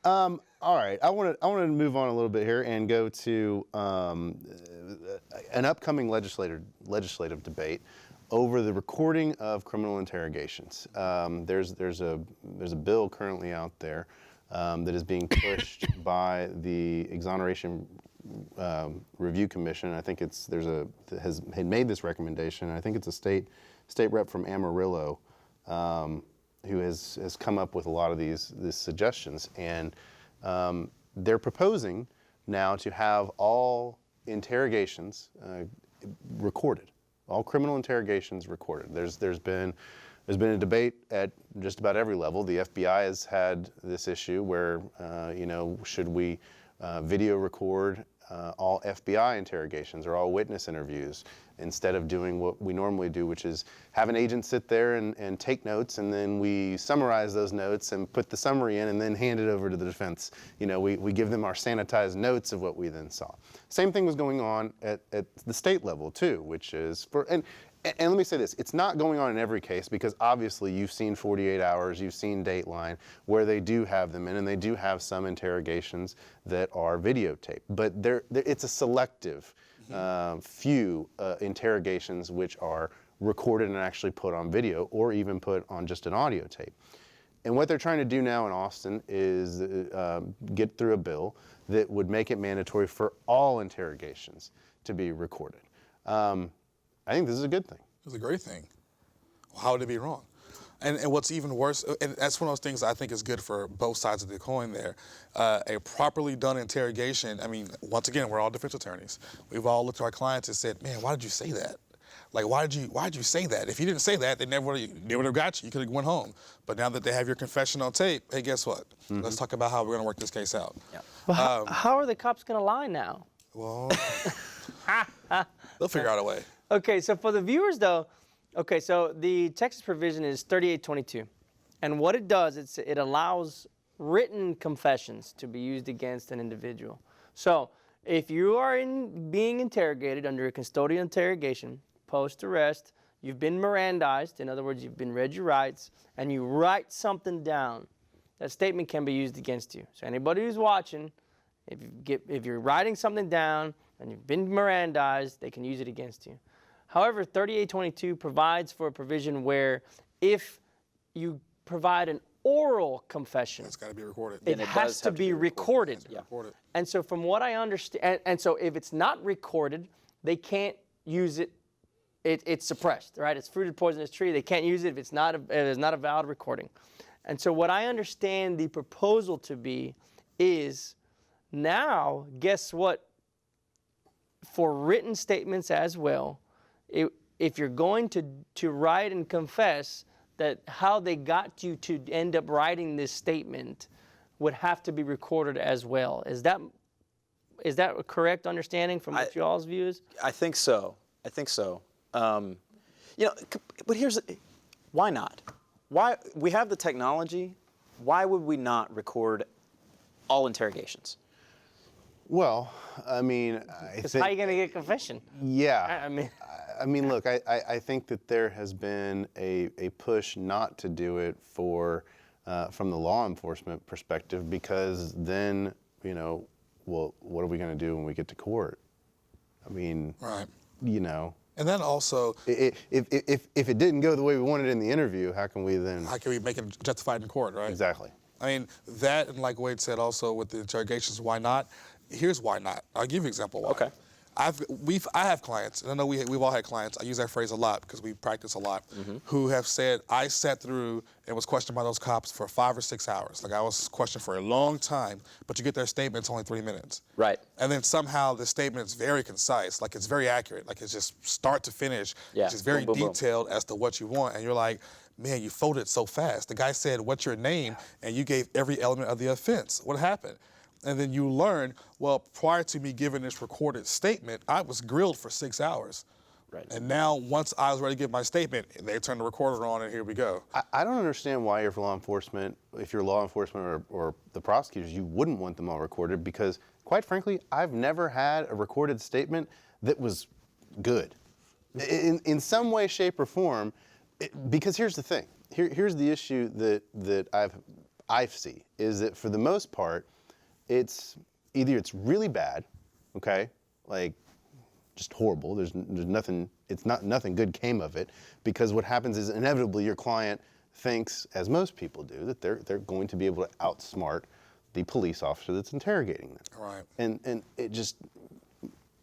Speaker 1: All right, I want to move on a little bit here and go to an upcoming legislative debate over the recording of criminal interrogations. There's a bill currently out there that is being pushed by the Exoneration Review Commission. I think has made this recommendation. I think it's a state rep from Amarillo who has come up with a lot of these suggestions, and they're proposing now to have all interrogations recorded, all criminal interrogations recorded. There's been a debate at just about every level. The FBI has had this issue where should we video record all FBI interrogations or all witness interviews instead of doing what we normally do, which is have an agent sit there and take notes, and then we summarize those notes and put the summary in and then hand it over to the defense. You know, we give them our sanitized notes of what we then saw. Same thing was going on at the state level too, which is and let me say this, it's not going on in every case, because obviously you've seen 48 Hours, you've seen Dateline, where they do have them in, and they do have some interrogations that are videotaped. But it's a selective few interrogations which are recorded and actually put on video, or even put on just an audio tape. And what they're trying to do now in Austin is get through a bill that would make it mandatory for all interrogations to be recorded. I think this is a good thing.
Speaker 3: It's a great thing. How would it be wrong? And what's even worse, and that's one of those things I think is good for both sides of the coin there, a properly done interrogation. I mean, once again, we're all defense attorneys. We've all looked at our clients and said, man, why did you say that? Like, why did you say that? If you didn't say that, they would have got you. You could have went home. But now that they have your confession on tape, hey, guess what? Mm-hmm. Let's talk about how we're going to work this case out.
Speaker 4: Yeah.
Speaker 2: Well, how are the cops going to lie now?
Speaker 3: Well, they'll figure out a way.
Speaker 2: Okay, so for the viewers though, so the Texas provision is 3822. And what it does, it allows written confessions to be used against an individual. So if you are being interrogated under a custodial interrogation, post-arrest, you've been Mirandized, in other words, you've been read your rights, and you write something down, that statement can be used against you. So anybody who's watching, if you're writing something down and you've been Mirandized, they can use it against you. However, 3822 provides for a provision where if you provide an oral confession,
Speaker 3: it's got to be recorded.
Speaker 2: It has to be recorded.
Speaker 3: Yeah.
Speaker 2: And so from what I understand, and so if it's not recorded, they can't use it. It's suppressed, right? It's fruited poisonous tree. They can't use it if it's not a valid recording. And so what I understand the proposal to be is now, guess what? For written statements as well, if you're going to write and confess, that how they got you to end up writing this statement would have to be recorded as well. Is that a correct understanding from what y'all's view is?
Speaker 4: I think so. But why not? Why we have the technology? Why would we not record all interrogations?
Speaker 1: Well, I mean,
Speaker 2: Because how are you going to get confession?
Speaker 1: Yeah.
Speaker 2: I
Speaker 1: mean, look, I think that there has been a push not to do it from the law enforcement perspective, because then, well, what are we going to do when we get to court? I mean,
Speaker 3: right.
Speaker 1: And
Speaker 3: then also,
Speaker 1: if it didn't go the way we wanted in the interview, how can we
Speaker 3: make it justified in court, right?
Speaker 1: Exactly.
Speaker 3: I mean, that, and like Wade said also with the interrogations, why not? Here's why not. I'll give you an example why.
Speaker 4: Okay.
Speaker 3: I have clients, and I know we've all had clients, I use that phrase a lot because we practice a lot, who have said, I sat through and was questioned by those cops for 5 or 6 hours. Like, I was questioned for a long time, but you get their statements only 3 minutes.
Speaker 4: Right.
Speaker 3: And then somehow the statement is very concise, like it's very accurate, like it's just start to finish,
Speaker 4: Yeah.
Speaker 3: it's just very
Speaker 4: boom, boom,
Speaker 3: detailed as to what you want. And you're like, man, you folded so fast. The guy said, what's your name? And you gave every element of the offense. What happened? And then you learn, well, prior to me giving this recorded statement, I was grilled for 6 hours.
Speaker 4: Right.
Speaker 3: And now, once I was ready to give my statement, they turned the recorder on, and here we go.
Speaker 1: I don't understand why if law enforcement, if you're law enforcement or the prosecutors, you wouldn't want them all recorded, because quite frankly, I've never had a recorded statement that was good. In some way, shape, or form, because here's the thing. Here's the issue that I see, is that for the most part, it's either it's really bad, okay, like just horrible. There's nothing. Nothing good came of it, because what happens is inevitably your client thinks, as most people do, that they're going to be able to outsmart the police officer that's interrogating them.
Speaker 3: Right.
Speaker 1: And it just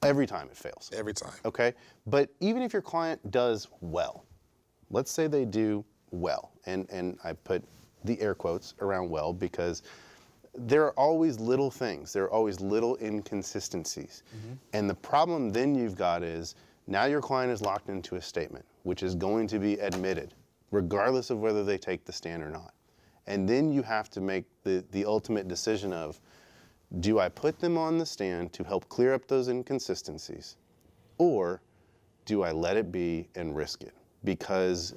Speaker 1: every time it fails.
Speaker 3: Every time.
Speaker 1: Okay. But even if your client does well, let's say they do well, and I put the air quotes around well because there are always little things. There are always little inconsistencies. Mm-hmm. And the problem then you've got is now your client is locked into a statement, which is going to be admitted, regardless of whether they take the stand or not. And then you have to make the ultimate decision of, do I put them on the stand to help clear up those inconsistencies, or do I let it be and risk it? Because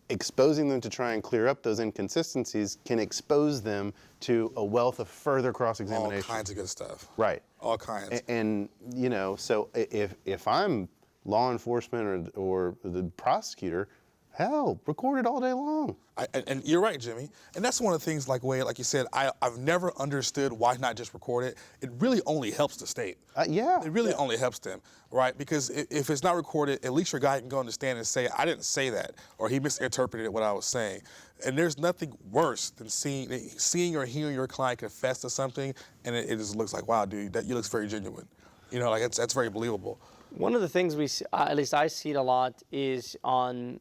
Speaker 1: exposing them to try and clear up those inconsistencies can expose them to a wealth of further cross-examination.
Speaker 3: All kinds of good stuff.
Speaker 1: Right.
Speaker 3: All kinds.
Speaker 1: And you know, so if I'm law enforcement or the prosecutor, hell, record it all day long.
Speaker 3: And you're right, Jimmy. And that's one of the things, like Wade, like you said, I've never understood why not just record it. It really only helps the state.
Speaker 1: Yeah.
Speaker 3: It really only helps them, right? Because if it's not recorded, at least your guy can go on the stand and say, I didn't say that, or he misinterpreted what I was saying. And there's nothing worse than seeing or hearing your client confess to something, and it just looks like, wow, dude, that you looks very genuine. You know, like that's very believable.
Speaker 2: One of the things we see, at least I see it a lot, is on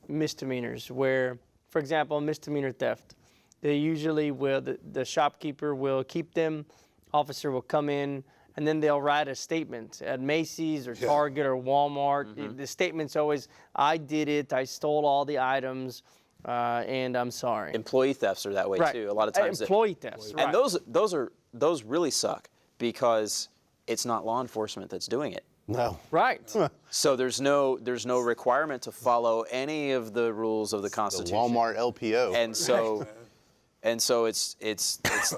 Speaker 2: misdemeanors where, for example, misdemeanor theft. They usually will, the shopkeeper will keep them, officer will come in, and then they'll write a statement at Macy's or Target or Walmart. Mm-hmm. The statement's always, I did it, I stole all the items, and I'm sorry.
Speaker 4: Employee thefts are that way too. A lot of times.
Speaker 2: Employee thefts, right.
Speaker 4: And those really suck because it's not law enforcement that's doing it.
Speaker 1: No.
Speaker 2: Right.
Speaker 4: So there's no requirement to follow any of the rules of the Constitution.
Speaker 1: The Walmart LPO.
Speaker 4: And so it's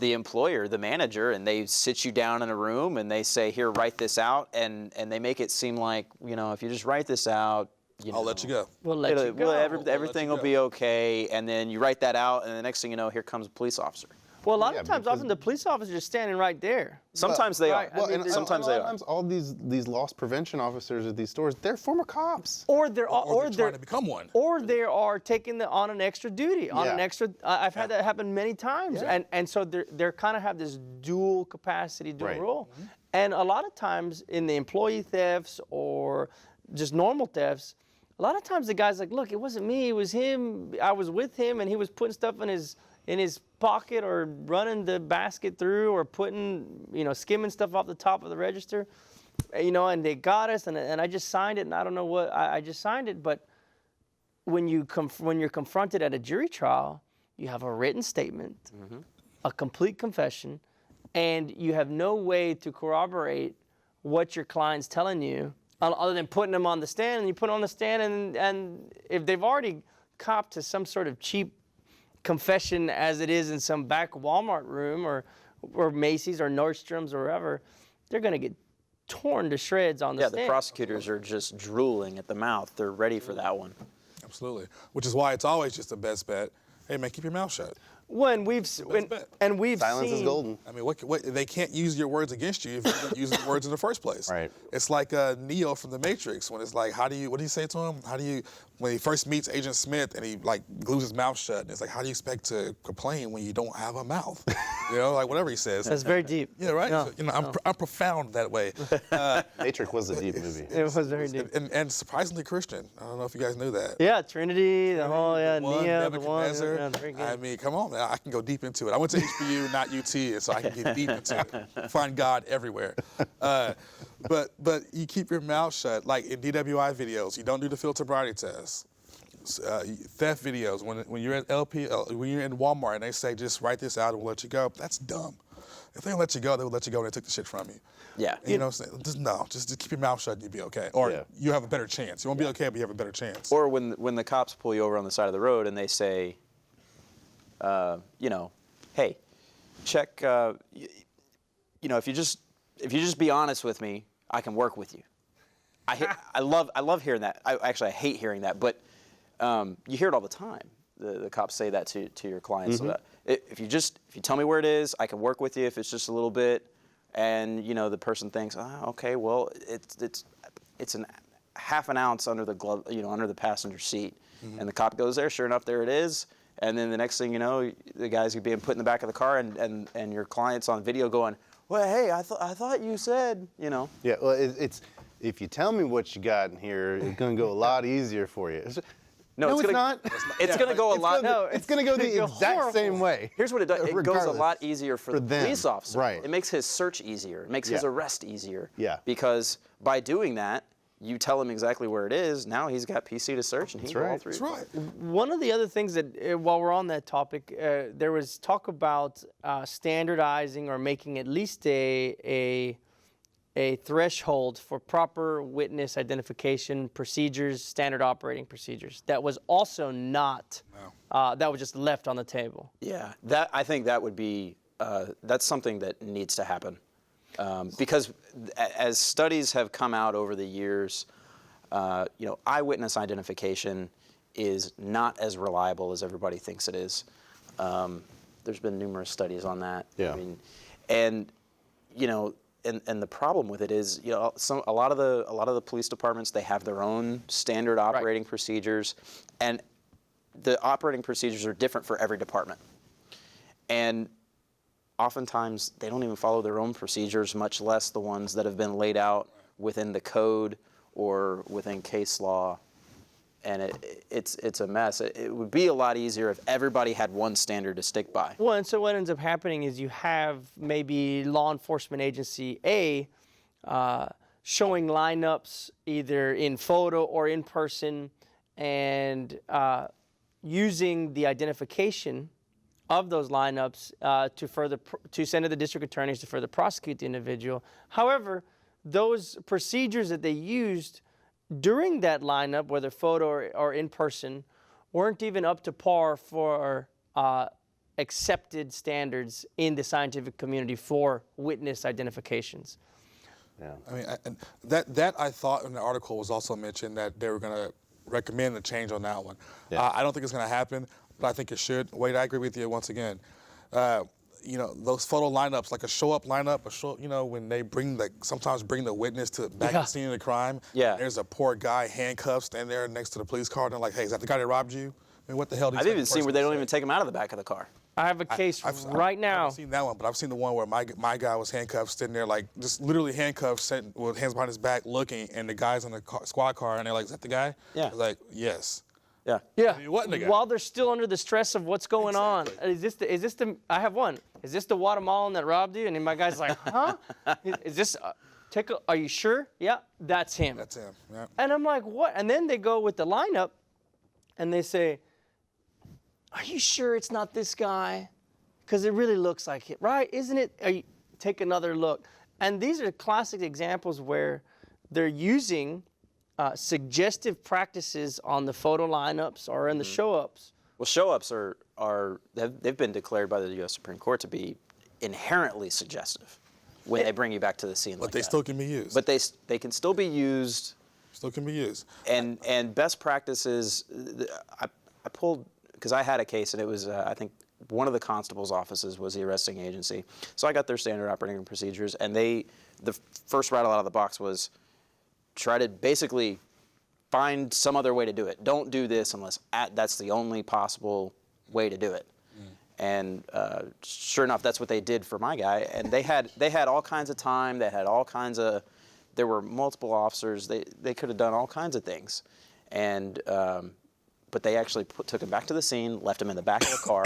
Speaker 4: the employer, the manager, and they sit you down in a room and they say, here, write this out, and they make it seem like, you know, if you just write this out,
Speaker 3: I'll let you go.
Speaker 2: We'll let you go.
Speaker 4: Everything will be okay, and then you write that out, and the next thing you know, here comes a police officer.
Speaker 2: Well, a lot of times, often the police officers are standing right there.
Speaker 4: Sometimes they are.
Speaker 1: Well,
Speaker 4: Sometimes they are.
Speaker 1: Sometimes all these loss prevention officers at these stores, they're former cops.
Speaker 2: Or they're
Speaker 3: trying to become one.
Speaker 2: Or they are taking on an extra duty, on an extra. I've had that happen many times, and so they're kind of have this dual capacity, dual role, and a lot of times in the employee thefts or just normal thefts, a lot of times the guy's like, look, it wasn't me, it was him. I was with him, and he was putting stuff in his pocket or running the basket through or putting, skimming stuff off the top of the register, and they got us, and I just signed it, and I don't know what, I just signed it. But when you're confronted at a jury trial, you have a written statement, a complete confession, and you have no way to corroborate what your client's telling you other than putting them on the stand, and you put them on the stand, and if they've already copped to some sort of cheap confession as it is in some back Walmart room or Macy's or Nordstrom's or wherever, they're going to get torn to shreds on the stand.
Speaker 4: Yeah, the prosecutors are just drooling at the mouth. They're ready for that one.
Speaker 3: Absolutely. Which is why it's always just the best bet. Hey, man, keep your mouth shut.
Speaker 2: We've
Speaker 1: Silence is golden.
Speaker 3: I mean, what they can't use your words against you if you don't use the words in the first place.
Speaker 1: Right.
Speaker 3: It's like Neo from The Matrix when it's like, what do you say to him? When he first meets Agent Smith and he glues his mouth shut, and it's like, how do you expect to complain when you don't have a mouth? Whatever he says.
Speaker 2: That's very deep.
Speaker 3: Yeah, right.
Speaker 2: No,
Speaker 3: So, I'm profound that way.
Speaker 1: Matrix was a deep movie.
Speaker 2: It was very deep.
Speaker 3: And surprisingly Christian. I don't know if you guys knew that.
Speaker 2: Yeah, Trinity, the whole Neo, the one.
Speaker 3: Nebuchadnezzar.
Speaker 2: Very good.
Speaker 3: I mean, come on, man. I can go deep into it. I went to HBU, not UT, so I can get deep into it. Find God everywhere. But you keep your mouth shut. Like in DWI videos, you don't do the field sobriety test. theft videos. When you're at when you're in Walmart and they say just write this out and we'll let you go, that's dumb. If they don't let you go, they will let you go when they took the shit from you.
Speaker 4: Yeah.
Speaker 3: And, you know, just keep your mouth shut and you'll be okay. Or you have a better chance. You won't be okay, but you have a better chance.
Speaker 4: Or when the cops pull you over on the side of the road and they say, you know, hey, check, you know, if you just be honest with me, I can work with you. I love hearing that. I hate hearing that, but you hear it all the time. The cops say that to your clients.
Speaker 1: Mm-hmm.
Speaker 4: If you tell me where it is, I can work with you. If it's just a little bit, and you know the person thinks, oh, okay, well it's an half an ounce under the glove, you know, under the passenger seat, and the cop goes there. Sure enough, there it is. And then the next thing you know, the guy's being put in the back of the car, and your client's on video going, well, hey, I thought you said, you know.
Speaker 1: Yeah, well, it's if you tell me what you got in here, it's going to go a lot easier for you. No, it's not.
Speaker 4: It's going to go a lot.
Speaker 1: No, it's going to go the exact same way.
Speaker 4: Here's what it does. It goes a lot easier for the police officer.
Speaker 1: Right.
Speaker 4: It makes his search easier. It makes his arrest easier.
Speaker 1: Yeah.
Speaker 4: Because by doing that, you tell him exactly where it is. Now he's got PC to search, and he can go all through.
Speaker 3: That's right.
Speaker 2: One of the other things that, while we're on that topic, there was talk about standardizing or making at least a threshold for proper witness identification procedures, standard operating procedures. That was also not, that was just left on the table.
Speaker 4: Yeah, I think that would be, that's something that needs to happen. Because as studies have come out over the years, you know, eyewitness identification is not as reliable as everybody thinks it is. There's been numerous studies on that.
Speaker 1: Yeah.
Speaker 4: I mean, and you know, and the problem with it is, you know, a lot of the police departments, they have their own standard operating procedures, and the operating procedures are different for every department. And oftentimes they don't even follow their own procedures, much less the ones that have been laid out within the code or within case law. And it's a mess. It would be a lot easier if everybody had one standard to stick by.
Speaker 2: Well, and so what ends up happening is you have maybe law enforcement agency A showing lineups either in photo or in person, and using the identification of those lineups to send to the district attorneys to further prosecute the individual. However, those procedures that they used during that lineup, whether photo or in person, weren't even up to par for accepted standards in the scientific community for witness identifications.
Speaker 1: Yeah.
Speaker 3: I mean, that I thought in the article was also mentioned that they were going to recommend a change on that one.
Speaker 1: Yeah.
Speaker 3: I don't think it's going to happen, but I think it should. Wade, I agree with you once again. You know, those photo lineups, like a show-up lineup, you know, when they sometimes bring the witness to back to the scene of the crime.
Speaker 4: Yeah.
Speaker 3: There's a poor guy handcuffed standing there next to the police car, and they're like, hey, is that the guy that robbed you? I mean, what the hell do you
Speaker 4: I've even seen where they don't even take him out of the back of the car.
Speaker 2: I have a case right now.
Speaker 3: I haven't seen that one, but I've seen the one where my guy was handcuffed, sitting there, like, just literally handcuffed, sitting with hands behind his back, looking, and the guy's in the squad car, and they're like, is that the guy?
Speaker 4: Yeah.
Speaker 3: I was like, yes.
Speaker 4: Yeah.
Speaker 2: Yeah.
Speaker 3: It wasn't the guy.
Speaker 2: While they're still under the stress of what's going on. Is this the, I have one. Is this the Guatemalan that robbed you? And then my guy's like, huh? Is this, are you sure? Yeah, that's him.
Speaker 3: That's him, yeah.
Speaker 2: And I'm like, what? And then they go with the lineup and they say, are you sure it's not this guy? Because it really looks like it, right? Isn't it? Take another look. And these are classic examples where they're using suggestive practices on the photo lineups or in the show-ups.
Speaker 4: Well, show-ups they've been declared by the U.S. Supreme Court to be inherently suggestive when they bring you back to the scene.
Speaker 3: But they still can be used.
Speaker 4: But they can still be used.
Speaker 3: Still can be used.
Speaker 4: And best practices, I pulled, because I had a case, and it was, I think, one of the constable's offices was the arresting agency. So I got their standard operating procedures, and the first rattle out of the box was try to basically find some other way to do it. Don't do this unless that's the only possible way to do it. And sure enough, that's what they did for my guy. And they had all kinds of time. They had all kinds of, there were multiple officers. They could have done all kinds of things. And but they actually took him back to the scene, left him in the back of the car.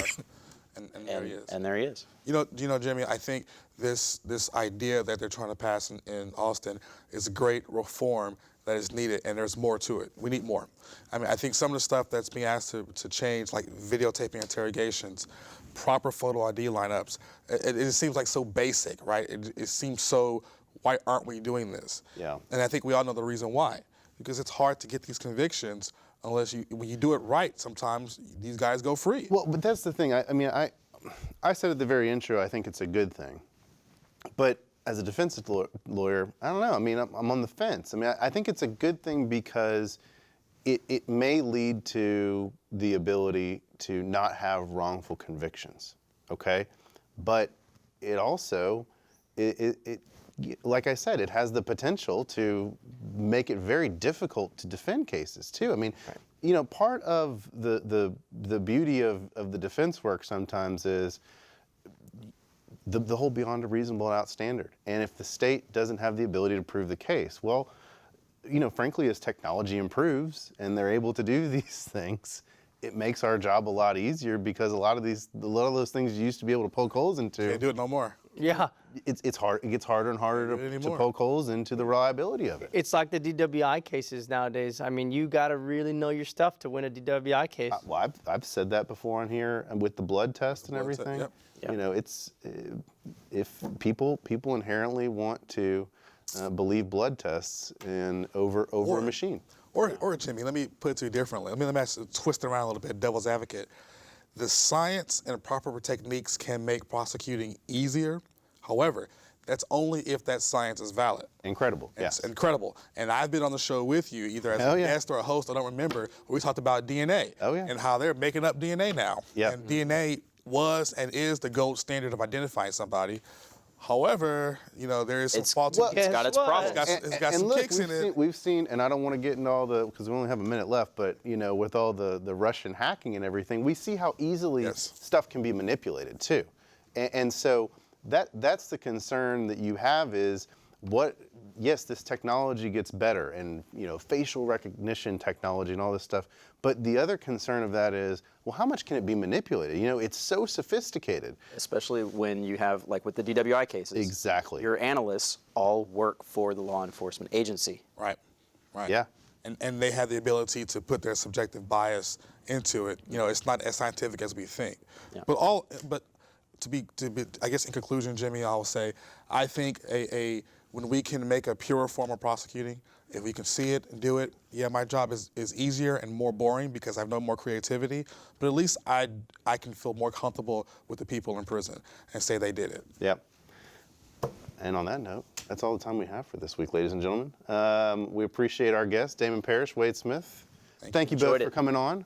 Speaker 3: And there he is.
Speaker 4: And there he is.
Speaker 3: You know, Jimmy, I think this idea that they're trying to pass in Austin is a great reform that is needed, and there's more to it. We need more. I mean, I think some of the stuff that's being asked to change, like videotaping interrogations, proper photo ID lineups, it seems like so basic, right? It seems so, why aren't we doing this?
Speaker 1: Yeah.
Speaker 3: And I think we all know the reason why. Because it's hard to get these convictions unless when you do it right, sometimes these guys go free.
Speaker 1: Well, but that's the thing. I mean, I said at the very intro, I think it's a good thing. But as a defense lawyer, I don't know. I mean, I'm on the fence. I mean, I think it's a good thing because it may lead to the ability to not have wrongful convictions, okay? But it also, like I said, it has the potential to make it very difficult to defend cases too. I mean, you know, part of the beauty of the defense work sometimes is the whole beyond a reasonable doubt standard. And if the state doesn't have the ability to prove the case, well, you know, frankly, as technology improves and they're able to do these things, it makes our job a lot easier because a lot of those things you used to be able to poke holes into.
Speaker 3: Can't do it no more.
Speaker 2: Yeah.
Speaker 1: It's hard. It gets harder and harder to poke holes into the reliability of it.
Speaker 2: It's like the DWI cases nowadays. I mean, you got to really know your stuff to win a DWI case.
Speaker 1: Well, I've said that before on here with the blood test and everything.
Speaker 3: Yep.
Speaker 1: You know, it's if people inherently want to believe blood tests and over a machine.
Speaker 3: Or Jimmy, let me put it to you differently. Let me twist it around a little bit, devil's advocate. The science and proper techniques can make prosecuting easier. However, that's only if that science is valid.
Speaker 1: Incredible,
Speaker 3: It's
Speaker 1: yes.
Speaker 3: incredible. And I've been on the show with you, either as a guest or a host, I don't remember, where we talked about DNA.
Speaker 1: Oh, yeah.
Speaker 3: And how they're making up DNA now.
Speaker 1: Yep.
Speaker 3: And DNA was and is the gold standard of identifying somebody. However, you know, there is some faulty.
Speaker 4: It's got its problems.
Speaker 3: It's got some
Speaker 1: look,
Speaker 3: kicks in it.
Speaker 1: We've seen, and I don't want to get into all because we only have a minute left, but you know, with all the Russian hacking and everything, we see how easily stuff can be manipulated too. And so that's the concern that you have is yes, this technology gets better and, you know, facial recognition technology and all this stuff. But the other concern of that is, well, how much can it be manipulated? You know, it's so sophisticated.
Speaker 4: Especially when you have, like with the DWI cases.
Speaker 1: Exactly.
Speaker 4: Your analysts all work for the law enforcement agency.
Speaker 3: Right.
Speaker 1: Yeah.
Speaker 3: And they have the ability to put their subjective bias into it. You know, it's not as scientific as we think.
Speaker 4: Yeah.
Speaker 3: But to be, I guess in conclusion, Jimmy, I will say, I think when we can make a pure form of prosecuting, if we can see it and do it, yeah, my job is easier and more boring because I have no more creativity, but at least I can feel more comfortable with the people in prison and say they did it.
Speaker 1: Yep. And on that note, that's all the time we have for this week, ladies and gentlemen. We appreciate our guests, Damon Parrish, Wade Smith. Thank you both for coming on.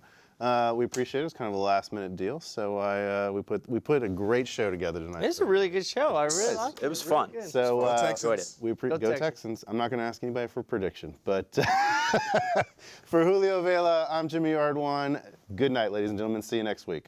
Speaker 1: We appreciate it. It's kind of a last-minute deal, so we put a great show together tonight.
Speaker 2: It's a really good show. I really liked it.
Speaker 4: It was fun.
Speaker 2: Really good.
Speaker 1: So
Speaker 4: enjoyed it.
Speaker 1: Go Texans. I'm not going to ask anybody for a prediction, but for Julio Vela, I'm Jimmy Ardwan. Good night, ladies and gentlemen. See you next week.